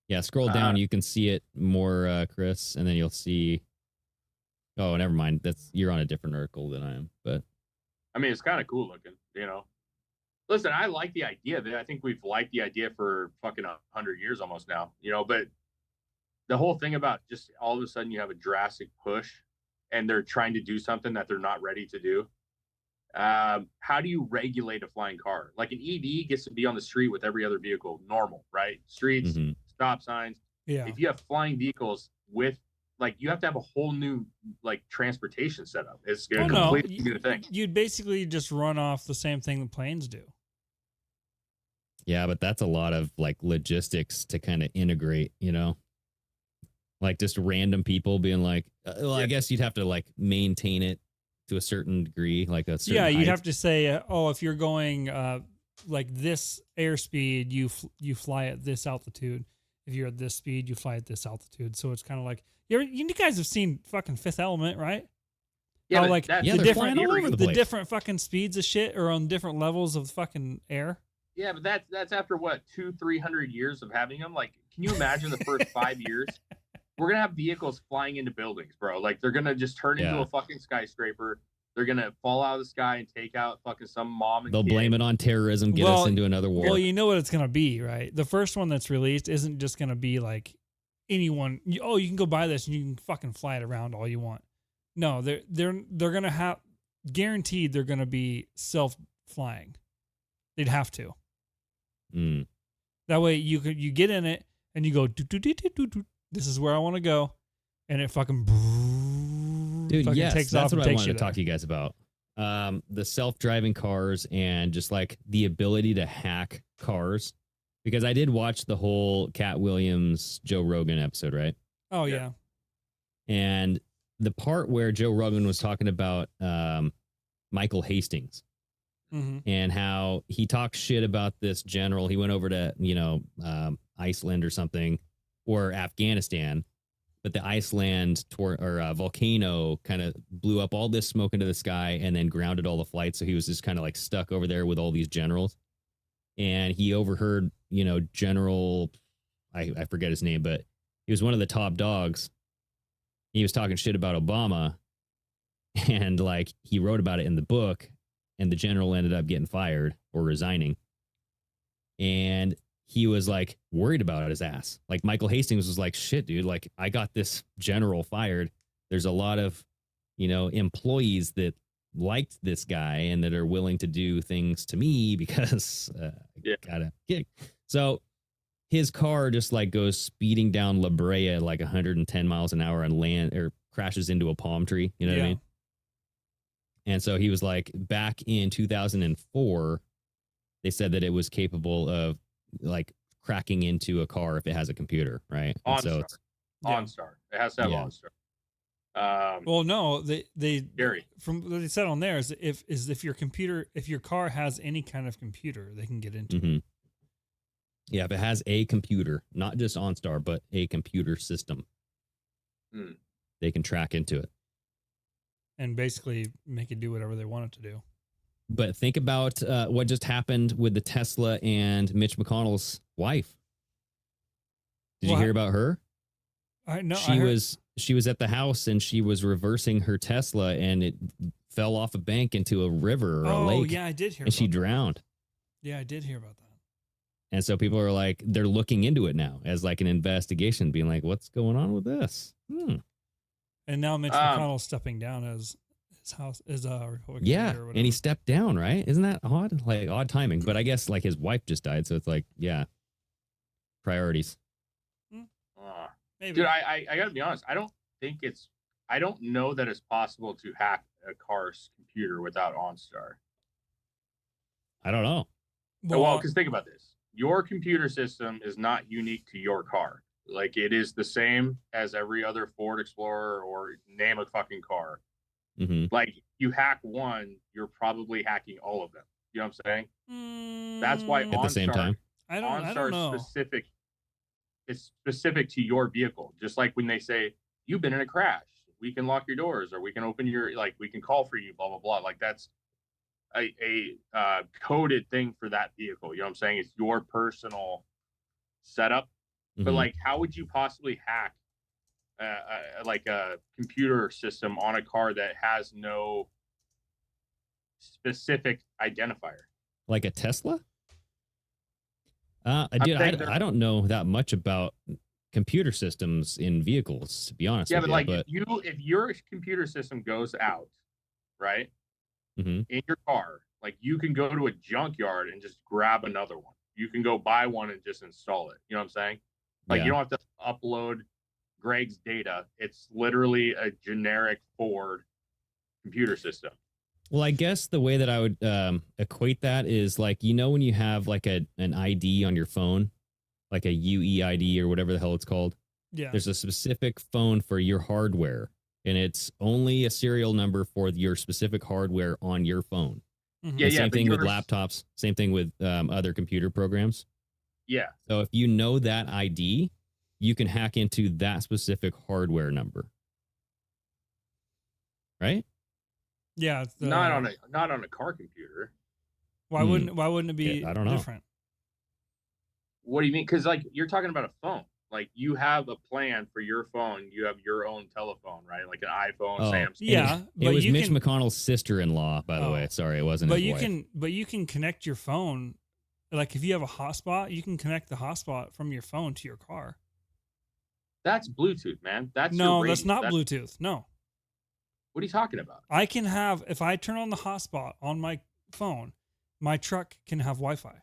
Yeah. Scroll down. You can see it more, Chris, and then you'll see. Oh, never mind. You're on a different article than I am. But I mean, it's kind of cool looking. Listen, I like the idea of it. I think we've liked the idea for fucking 100 years almost now. But the whole thing about just all of a sudden you have a drastic push, and they're trying to do something that they're not ready to do. How do you regulate a flying car? Like an EV gets to be on the street with every other vehicle, normal, right? Streets, stop signs. Yeah. If you have flying vehicles with, you have to have a whole new transportation setup. It's a completely new thing. You'd basically just run off the same thing the planes do. yeah, but that's a lot of logistics to kind of integrate, like just random people being like, I guess you'd have to maintain it to a certain degree, like a certain you'd height. have to say, if you're going this airspeed, you fly at this altitude. If you're at this speed, you fly at this altitude. So it's kind of like you guys have seen fucking Fifth Element, right? Yeah, How, they're flying all over the place. different fucking speeds of shit are on different levels of fucking air. Yeah, but that's after what 200-300 years of having them. Can you imagine the first 5 years? We're gonna have vehicles flying into buildings, bro. They're gonna just turn into a fucking skyscraper. They're gonna fall out of the sky and take out fucking some mom and They'll kid. blame it on terrorism, get us into another war. Well, you know what it's gonna be, right? The first one that's released isn't just gonna be anyone. You can go buy this and you can fucking fly it around all you want. No, they're gonna have guaranteed they're gonna be self-flying. They'd have to. That way you get in it and you go do. This is where I want to go, and it fucking yes, takes that's off what I wanted to there. talk to you guys about. The self-driving cars and just the ability to hack cars, because I did watch the whole Cat Williams Joe Rogan episode, right? Oh yeah. And the part where Joe Rogan was talking about Michael Hastings and how he talked shit about this general. He went over to Iceland or something, or Afghanistan, but the Iceland volcano kind of blew up all this smoke into the sky and then grounded all the flights. So he was just kind of stuck over there with all these generals. And he overheard, General, I forget his name, but he was one of the top dogs. He was talking shit about Obama, and he wrote about it in the book, and the general ended up getting fired or resigning. And he was worried about his ass. Michael Hastings was shit, dude. I got this general fired. There's a lot of, employees that liked this guy and that are willing to do things to me because got a gig. So his car just goes speeding down La Brea at 110 miles an hour and crashes into a palm tree. You know what I mean? And so he was back in 2004, they said that it was capable of cracking into a car if it has a computer, right? OnStar. It has to have OnStar. Well, no, they Gary. From what they said on there is if your car has any kind of computer, they can get into it. Yeah, if it has a computer, not just OnStar, but a computer system, they can track into it and basically make it do whatever they want it to do. But think about what just happened with the Tesla and Mitch McConnell's wife. Did you hear about her? I know. She was at the house and she was reversing her Tesla and it fell off a bank into a river or a lake. Oh, yeah, I did hear and about she that. drowned. Yeah, I did hear about that. And so people are like, they're looking into it now as like an investigation, being like, what's going on with this? And now Mitch McConnell's stepping down as his house is a Republican Yeah, leader or whatever. and he stepped down, right? Isn't that odd? Like odd timing. But I guess like his wife just died, so it's like, yeah, priorities. Maybe. Dude, I gotta be honest. I don't know that it's possible to hack a car's computer without OnStar. I don't know. Well, because think about this. Your computer system is not unique to your car. Like, it is the same as every other Ford Explorer or name a fucking car. Mm-hmm. Like, you hack one, you're probably hacking all of them. You know what I'm saying? That's why At the same time. I don't know. It's specific to your vehicle. Just like when they say, you've been in a crash, we can lock your doors or we can open your, like, we can call for you, blah, blah, blah. Like, that's a coded thing for that vehicle. You know what I'm saying? It's your personal setup. Mm-hmm. But like, how would you possibly hack like a computer system on a car that has no specific identifier? Like a Tesla? I don't know that much about computer systems in vehicles, to be honest. Yeah, with but you, like, if your computer system goes out, right, mm-hmm. in your car, like, you can go to a junkyard and just grab another one. You can go buy one and just install it. You know what I'm saying? Like, you don't have to upload Greg's data. It's literally a generic Ford computer system. Well, I guess the way that I would equate that is like, you know, when you have like an ID on your phone, like a UEID or whatever the hell it's called. Yeah. There's a specific phone for your hardware, and it's only a serial number for your specific hardware on your phone. Mm-hmm. Yeah, same thing with laptops. Same thing with other computer programs. Yeah. So if you know that ID, you can hack into that specific hardware number. Right? Yeah. Not on a car computer. Why wouldn't it be I don't know. different? What do you mean? Because, like, you're talking about a phone. Like, you have a plan for your phone. You have your own telephone, right? Like an iPhone, Samsung. Yeah, it was Mitch McConnell's sister-in-law, by the way. Sorry, it wasn't. But his you wife. can connect your phone. Like, if you have a hotspot, you can connect the hotspot from your phone to your car. That's Bluetooth, man. That's not Bluetooth. No. What are you talking about? I can have, if I turn on the hotspot on my phone, my truck can have Wi-Fi,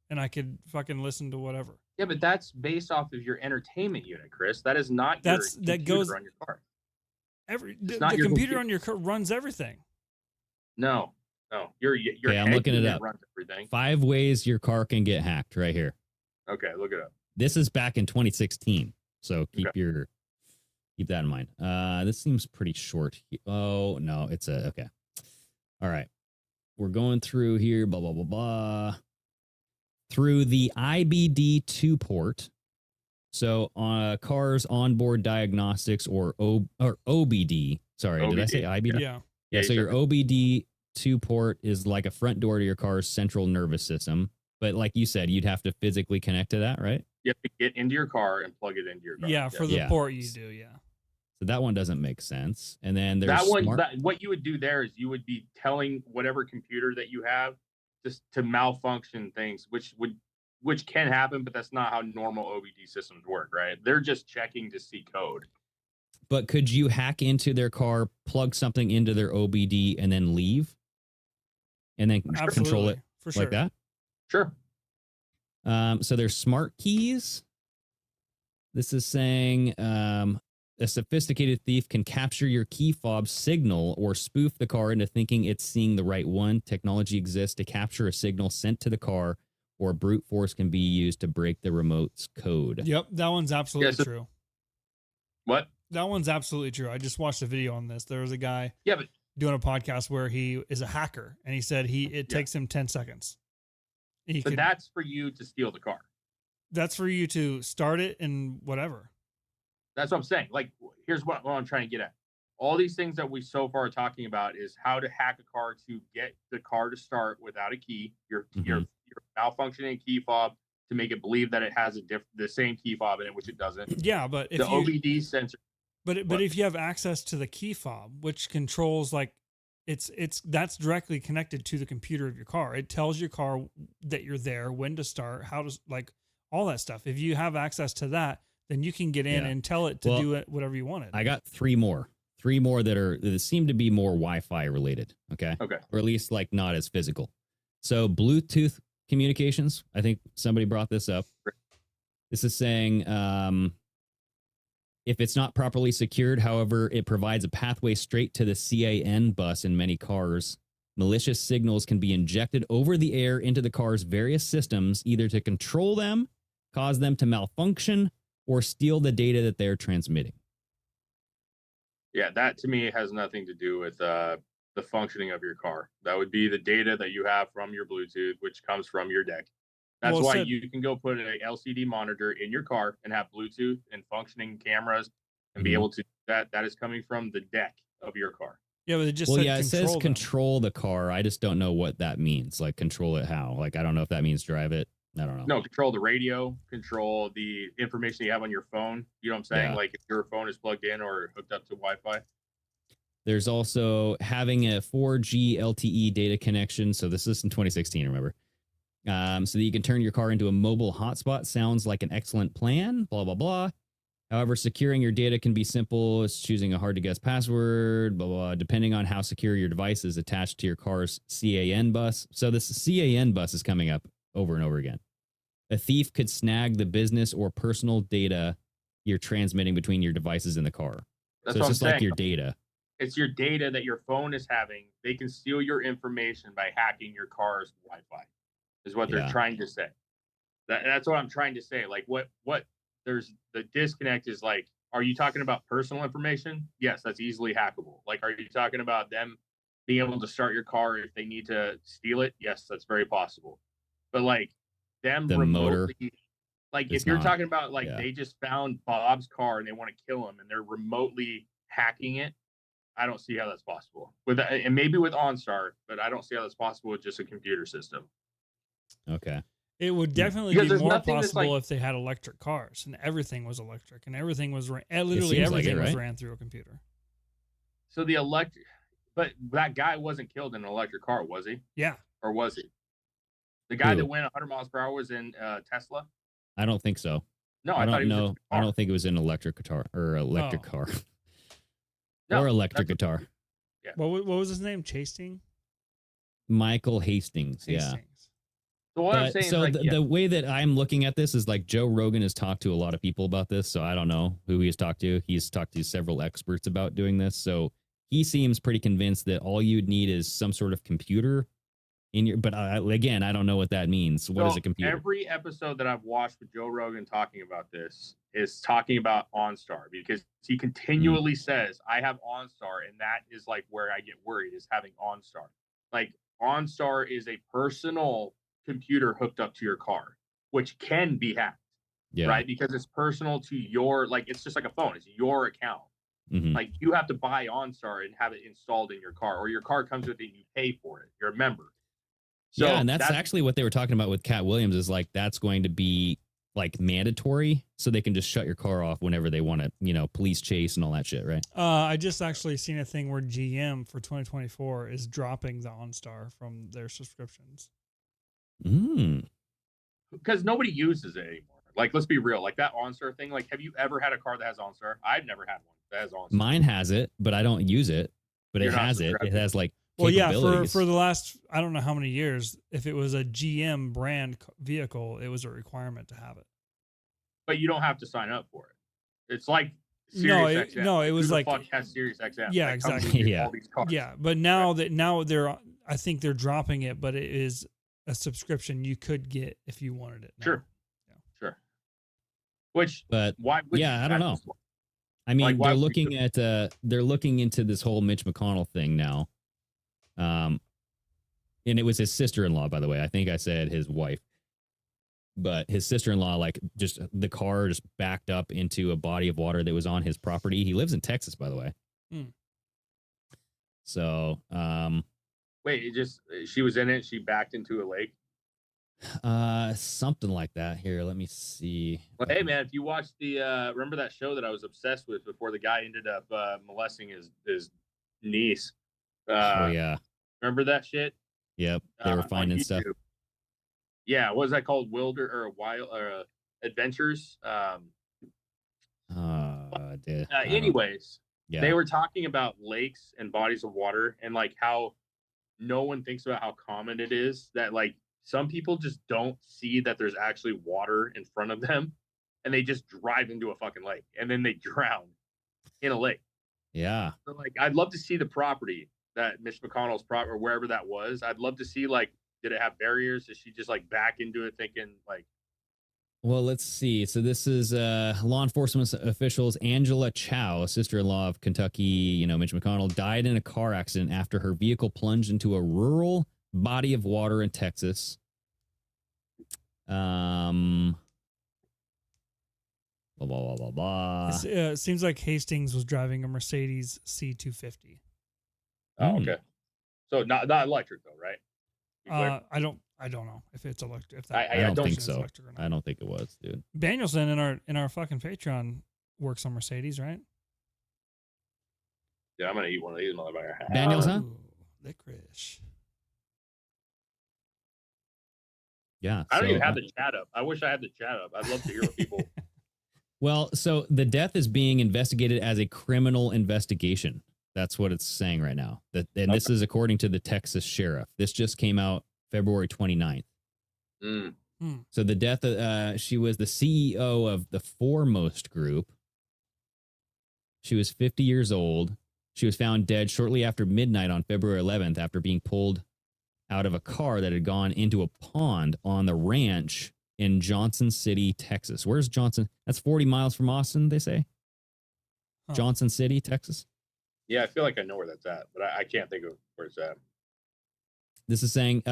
and I could fucking listen to whatever. Yeah, but that's based off of your entertainment unit, Chris. That is not your computer on your car. The computer on your car runs everything. No. Your I'm looking it up. Runs everything. 5 ways your car can get hacked right here. Okay, look it up. This is back in 2016, so keep that in mind. This seems pretty short. Oh no, it's okay. All right, we're going through here. Blah blah blah blah. Through the IBD2 port. So cars onboard diagnostics or OBD. Sorry, OBD. Did I say IBD? Yeah. So your OBD2 port is like a front door to your car's central nervous system. But like you said, you'd have to physically connect to that, right? You have to get into your car and plug it into your car. Yeah, for the port you do, yeah. So that one doesn't make sense. And then there's that one. What you would do there is you would be telling whatever computer that you have just to malfunction things, which can happen, but that's not how normal OBD systems work, right? They're just checking to see code. But could you hack into their car, plug something into their OBD, and then leave? And then control it for sure. Like that? Sure. So there's smart keys. This is saying a sophisticated thief can capture your key fob signal or spoof the car into thinking it's seeing the right one. Technology exists to capture a signal sent to the car, or brute force can be used to break the remote's code. Yep, that one's absolutely true. What? That one's absolutely true. I just watched a video on this. There was a guy doing a podcast where he is a hacker, and he said it takes him 10 seconds. That's for you to steal the car. That's for you to start it and whatever. That's what I'm saying. Like, here's what I'm trying to get at. All these things that we so far are talking about is how to hack a car to get the car to start without a key. Your malfunctioning key fob to make it believe that it has the same key fob in it, which it doesn't. Yeah, but if The OBD sensor. but if you have access to the key fob, which controls like that's directly connected to the computer of your car. It tells your car that you're there, when to start, how to, like, all that stuff. If you have access to that, then you can get in and tell it to do it whatever you wanted. I got three more that seem to be more Wi-Fi related. Okay. Or at least like not as physical. So Bluetooth communications. I think somebody brought this up. This is saying, if it's not properly secured, however, it provides a pathway straight to the CAN bus in many cars. Malicious signals can be injected over the air into the car's various systems, either to control them, cause them to malfunction, or steal the data that they're transmitting. Yeah, that to me has nothing to do with the functioning of your car. That would be the data that you have from your Bluetooth, which comes from your deck. That's why you can go put an LCD monitor in your car and have Bluetooth and functioning cameras and be able to do that. That is coming from the deck of your car. Yeah, but it says control the car. I just don't know what that means. Like, control it how? Like, I don't know if that means drive it. I don't know. No, control the radio, control the information you have on your phone. You know what I'm saying? Yeah. Like, if your phone is plugged in or hooked up to Wi-Fi. There's also having a 4G LTE data connection. So this is in 2016, remember? So that you can turn your car into a mobile hotspot sounds like an excellent plan, blah, blah, blah. However, securing your data can be simple. It's choosing a hard-to-guess password, blah, blah, depending on how secure your device is attached to your car's CAN bus. So this CAN bus is coming up over and over again. A thief could snag the business or personal data you're transmitting between your devices in the car. That's so it's just like your data. It's your data that your phone is having. They can steal your information by hacking your car's Wi-Fi, is what they're trying to say. That's what I'm trying to say. Like, what there's the disconnect is like, are you talking about personal information? Yes, that's easily hackable. Like, are you talking about them being able to start your car if they need to steal it? Yes, that's very possible. But like the remotely, motor, like if you're talking about like they just found Bob's car and they want to kill him and they're remotely hacking it, I don't see how that's possible. And maybe with OnStar, but I don't see how that's possible with just a computer system. Okay. It would definitely be more possible if they had electric cars and everything was electric and everything was literally everything was ran through a computer. So the electric, but that guy wasn't killed in an electric car, was he? Yeah. Or was he? The guy that went 100 miles per hour was in Tesla? I don't think so. No, I thought he was. I don't think it was an electric guitar or electric car. No, or electric guitar. Yeah. What was his name? Chasing? Michael Hastings. Yeah. So what I'm saying so is like, the way that I'm looking at this is like Joe Rogan has talked to a lot of people about this. So I don't know who he's talked to. He's talked to several experts about doing this. So he seems pretty convinced that all you'd need is some sort of computer in your, but again, I don't know what that means. What is a computer? Every episode that I've watched with Joe Rogan talking about this is talking about OnStar, because he continually says, I have OnStar, and that is like where I get worried, is having OnStar. Like, OnStar is a personal computer hooked up to your car, which can be hacked, right? Because it's personal to your, like, it's just like a phone. It's your account. Like, you have to buy OnStar and have it installed in your car, or your car comes with it and you pay for it. You're a member. So yeah, and that's actually what they were talking about with Cat Williams, is like that's going to be like mandatory, so they can just shut your car off whenever they want to, police chase and all that shit, right? I just actually seen a thing where GM for 2024 is dropping the OnStar from their subscriptions. Because nobody uses it anymore. Like, let's be real. Like, that OnStar thing, like, have you ever had a car that has OnStar? I've never had one that has OnStar. Mine has it, but I don't use it. But it has it. It has like, well, yeah, for the last, I don't know how many years, if it was a GM brand vehicle, it was a requirement to have it. But you don't have to sign up for it. It's like Sirius XM. No, it was like, fuck has Sirius XM. Yeah, exactly. Yeah. Yeah, but now I think they're dropping it, but it is a subscription you could get if you wanted it now. Sure. Yeah. Sure. Why? I don't know. I mean, like, they're looking into this whole Mitch McConnell thing now. And it was his sister-in-law, by the way. I think I said his wife, but his sister-in-law, like, just the car just backed up into a body of water that was on his property. He lives in Texas, by the way. So, wait, she was in it. She backed into a lake. Something like that. Here, let me see. Well, hey man, if you watch the remember that show that I was obsessed with before the guy ended up molesting his niece? Oh yeah. Remember that shit? Yep. They were on finding stuff. YouTube. Yeah, what was that called? Wilder or Wild Adventures? Anyways, yeah. they were talking about lakes and bodies of water and like how no one thinks about how common it is that like some people just don't see that there's actually water in front of them and they just drive into a fucking lake and then they drown in a lake. Yeah. So like I'd love to see the property that Mitch McConnell's property or wherever that was. I'd love to see like, did it have barriers? Did she just like back into it thinking like, well, let's see. So this is law enforcement officials. Angela Chow, sister-in-law of Kentucky, Mitch McConnell, died in a car accident after her vehicle plunged into a rural body of water in Texas. Blah, blah, blah, blah, blah. It seems like Hastings was driving a Mercedes C250. oh, okay. So not electric though, right? I don't know if it's electric. If I don't think so. Or not. I don't think it was, dude. Danielson in our fucking Patreon works on Mercedes, right? Yeah, I'm gonna eat one of these motherfuckers. Danielson? Ooh, licorice. Yeah. I don't even have the chat up. I wish I had the chat up. I'd love to hear what people. Well, so the death is being investigated as a criminal investigation. That's what it's saying right now. This is according to the Texas sheriff. This just came out February 29th. So the death, she was the CEO of the Foremost Group. She was 50 years old. She was found dead shortly after midnight on February 11th after being pulled out of a car that had gone into a pond on the ranch in Johnson City, Texas. Where's Johnson? That's 40 miles from Austin, they say. Huh. Johnson City, Texas. Yeah, I feel like I know where that's at, but I can't think of where it's at. This is saying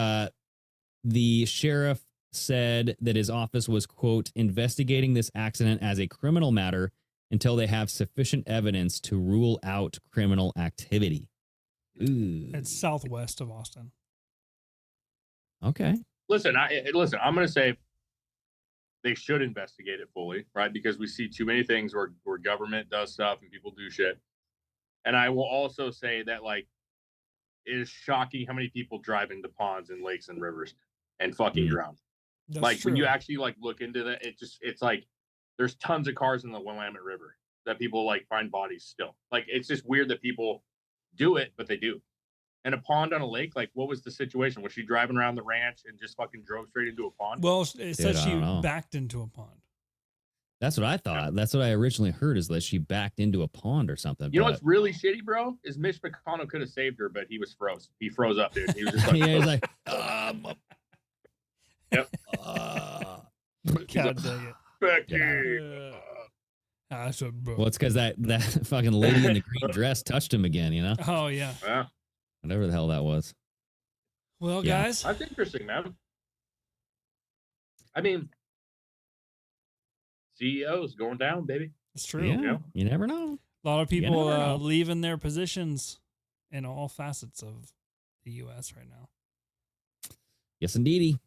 the sheriff said that his office was, quote, investigating this accident as a criminal matter until they have sufficient evidence to rule out criminal activity. Ooh. It's southwest of Austin. Okay. Listen, I'm going to say they should investigate it fully, right? Because we see too many things where government does stuff and people do shit. And I will also say that, like, it is shocking how many people drive into ponds and lakes and rivers and fucking drown. That's like, true. when you actually, like, look into that, it's like there's tons of cars in the Willamette River that people, like, find bodies still. Like, it's just weird that people do it, but they do. And a pond on a lake, like, what was the situation? Was she driving around the ranch and just fucking drove straight into a pond? Well, it says she I don't know. backed into a pond. That's what I thought. That's what I originally heard, is that she backed into a pond or something. You know what's really shitty, bro? Is Mitch McConnell could have saved her, but he was froze. He froze up, dude. He was just like, yeah, he was like, yep. God dang it. Becky. That's what, bro. well, it's because that fucking lady in the green dress touched him again, you know? Oh, yeah. Yeah, Whatever the hell that was. Well, Yeah. guys, that's interesting, man. I mean, CEOs going down, baby. it's true. Yeah, Yeah. you never know. A lot of You people never know. leaving their positions in all facets of the U.S. right now. Yes, indeedy.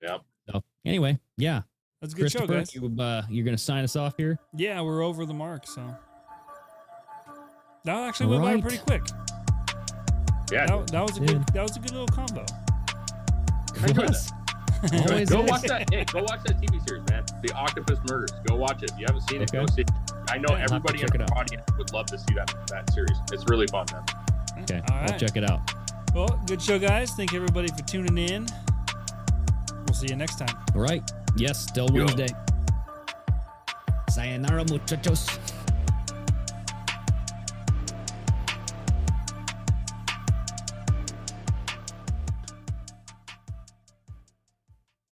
Yep. So, anyway, yeah. That's a good show, guys. you're going to sign us off here? Yeah, we're over the mark, so that actually went by Right. pretty quick. Yeah. That was a good. That was a good little combo. I enjoyed Yes. that. Always Go is. watch that. Hey, go watch that TV series, man. The Octopus Murders. Go watch it. If you haven't seen it, Okay. go see it. I know Yeah, I'll have to everybody in check it our out. audience would love to see that series. It's really fun, man. Okay, All I'll right. check it out. Well, good show, guys. Thank everybody for tuning in. We'll see you next time. All right. Yes, still Yo. Wednesday. Sayonara, muchachos.